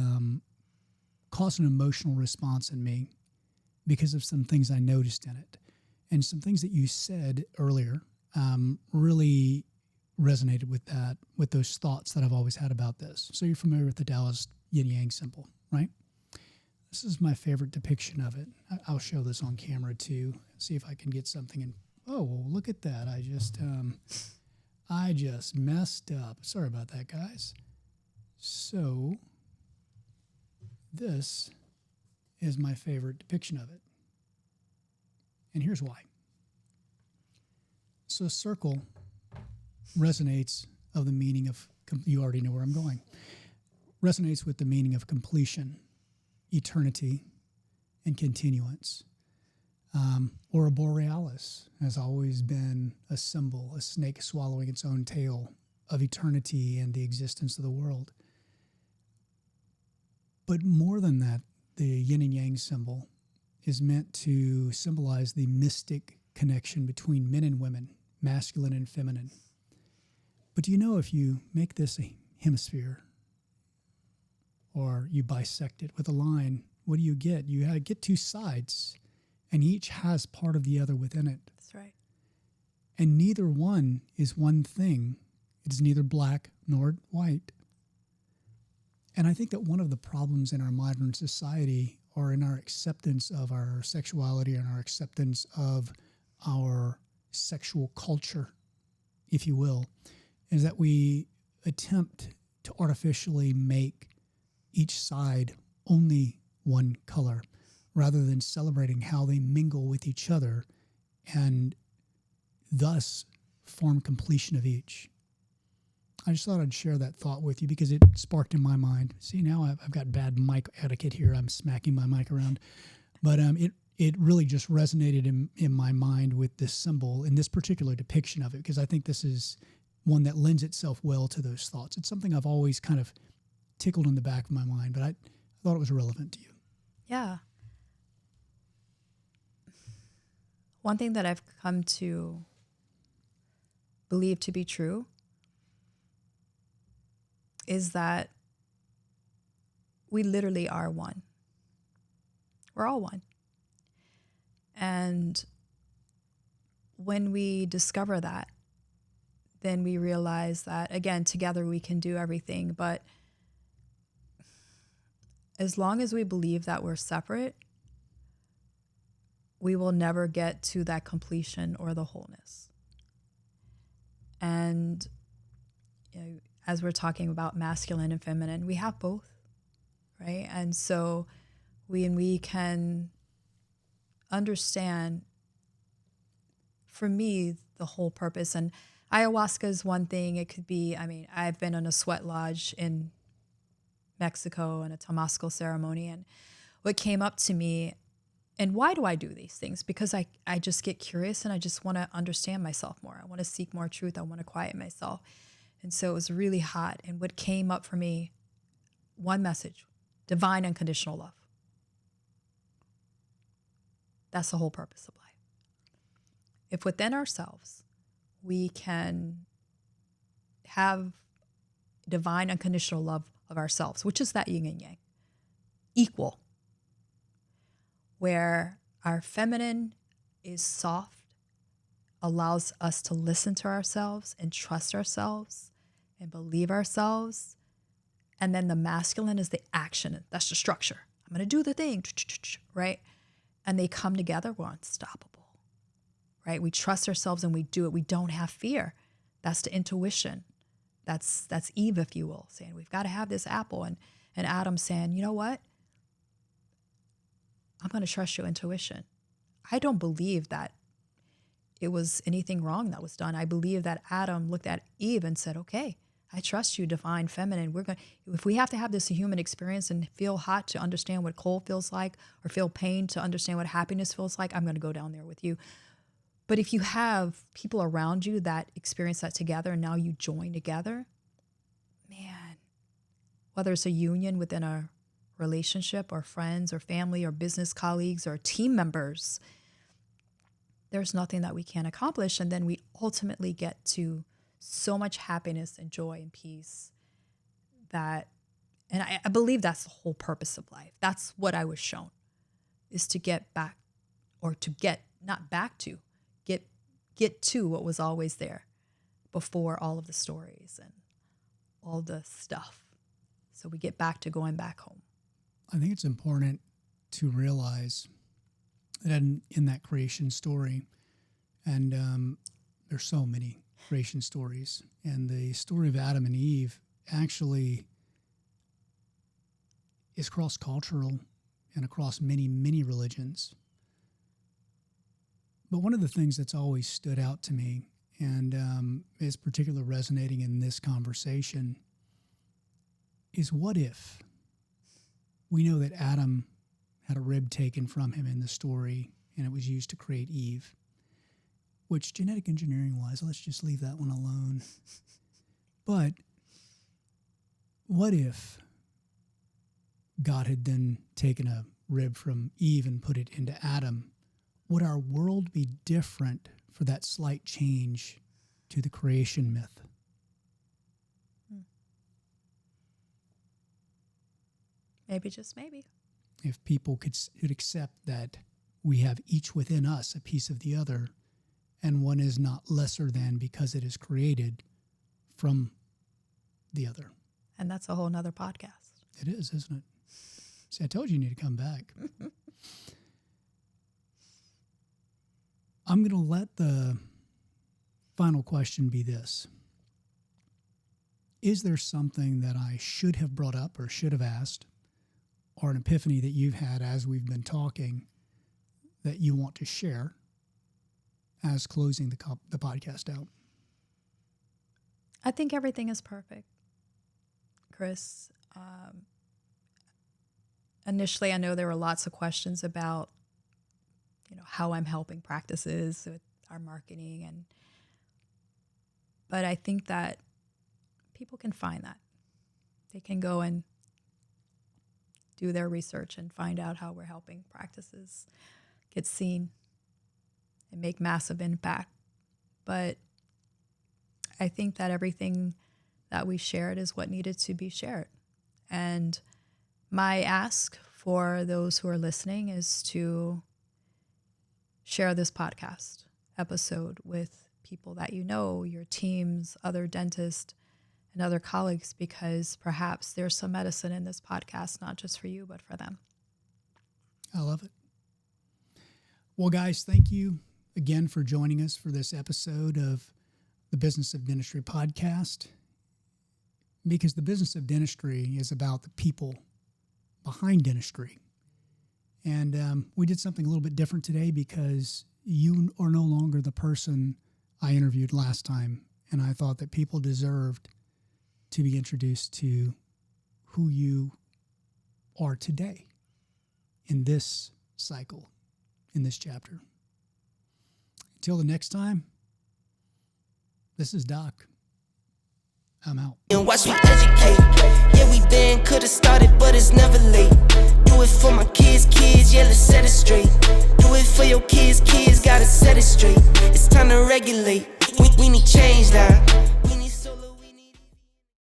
caused an emotional response in me because of some things I noticed in it. And some things that you said earlier really resonated with that, with those thoughts that I've always had about this. So you're familiar with the Taoist yin-yang symbol, right? This is my favorite depiction of it. I'll show this on camera too, see if I can get something in. Oh, well, look at that. I just messed up. Sorry about that, guys. So this is my favorite depiction of it. And here's why. So a circle resonates of the meaning of, you already know where I'm going, resonates with the meaning of completion, eternity, and continuance. Or a borealis has always been a symbol, a snake swallowing its own tail, of eternity and the existence of the world. But more than that, the yin and yang symbol is meant to symbolize the mystic connection between men and women, masculine and feminine. But do you know, if you make this a hemisphere or you bisect it with a line, what do you get? You get two sides, and each has part of the other within it. That's right. And neither one is one thing. It is neither black nor white. And I think that one of the problems in our modern society, or in our acceptance of our sexuality and our acceptance of our sexual culture, if you will, is that we attempt to artificially make each side only one color, rather than celebrating how they mingle with each other and thus form completion of each. I just thought I'd share that thought with you because it sparked in my mind. See, now I've got bad mic etiquette here. I'm smacking my mic around. But it really just resonated in my mind with this symbol in this particular depiction of it, because I think this is one that lends itself well to those thoughts. It's something I've always kind of tickled in the back of my mind, but I thought it was relevant to you. Yeah. One thing that I've come to believe to be true is that we literally are one. We're all one. And when we discover that, then we realize that, again, together we can do everything. But as long as we believe that we're separate, we will never get to that completion or the wholeness. And you know, as we're talking about masculine and feminine, we have both, right? And so we can understand, for me, the whole purpose. And ayahuasca is one thing. It could be, I've been in a sweat lodge in Mexico and a Tamasco ceremony, and what came up to me, and why do I do these things? Because I just get curious and I just want to understand myself more. I want to seek more truth. I want to quiet myself. And so it was really hot. And what came up for me, one message: divine unconditional love. That's the whole purpose of life. If within ourselves we can have divine unconditional love of ourselves, which is that yin and yang, equal, where our feminine is soft, allows us to listen to ourselves and trust ourselves and believe ourselves. And then the masculine is the action. That's the structure. I'm going to do the thing, right? And they come together, we're unstoppable, right? We trust ourselves and we do it. We don't have fear. That's the intuition. That's Eve, if you will, saying we've got to have this apple. And Adam saying, you know what? I'm going to trust your intuition. I don't believe that it was anything wrong that was done. I believe that Adam looked at Eve and said, okay, I trust you, divine feminine. If we have to have this human experience and feel hot to understand what cold feels like, or feel pain to understand what happiness feels like, I'm going to go down there with you. But if you have people around you that experience that together and now you join together, man, whether it's a union within a relationship or friends or family or business colleagues or team members, there's nothing that we can't accomplish. And then we ultimately get to so much happiness and joy and peace that, and I believe that's the whole purpose of life. That's what I was shown, is to get back, or to get, not back to, get to what was always there before all of the stories and all the stuff. So we get back to going back home. I think it's important to realize that in that creation story, and there's so many creation stories, and the story of Adam and Eve actually is cross-cultural and across many, many religions. But one of the things that's always stood out to me, and is particularly resonating in this conversation, is what if we know that Adam had a rib taken from him in the story and it was used to create Eve, which genetic engineering-wise, let's just leave that one alone. But what if God had then taken a rib from Eve and put it into Adam? Would our world be different for that slight change to the creation myth? Maybe, just maybe. If people could accept that we have each within us a piece of the other, and one is not lesser than because it is created from the other. And that's a whole nother podcast. It is, isn't it? See, I told you need to come back. I'm going to let the final question be this. Is there something that I should have brought up or should have asked, or an epiphany that you've had as we've been talking, that you want to share as closing the podcast out? I think everything is perfect, Chris. Initially, I know there were lots of questions about, how I'm helping practices with our marketing, but I think that people can find that. They can go and do their research and find out how we're helping practices get seen and make massive impact. But I think that everything that we shared is what needed to be shared. And my ask for those who are listening is to share this podcast episode with people that you know, your teams, other dentists, and other colleagues, because perhaps there's some medicine in this podcast, not just for you, but for them. I love it. Well, guys, thank you again for joining us for this episode of the Business of Dentistry podcast, because the business of dentistry is about the people behind dentistry. And we did something a little bit different today because you are no longer the person I interviewed last time, and I thought that people deserved to be introduced to who you are today in this cycle, in this chapter. Until the next time, this is Doc. I'm out. And watch me educate. Yeah, we been could've started, but it's never late. Do it for my kids, yeah, let's set it straight. Do it for your kids, gotta set it straight. It's time to regulate.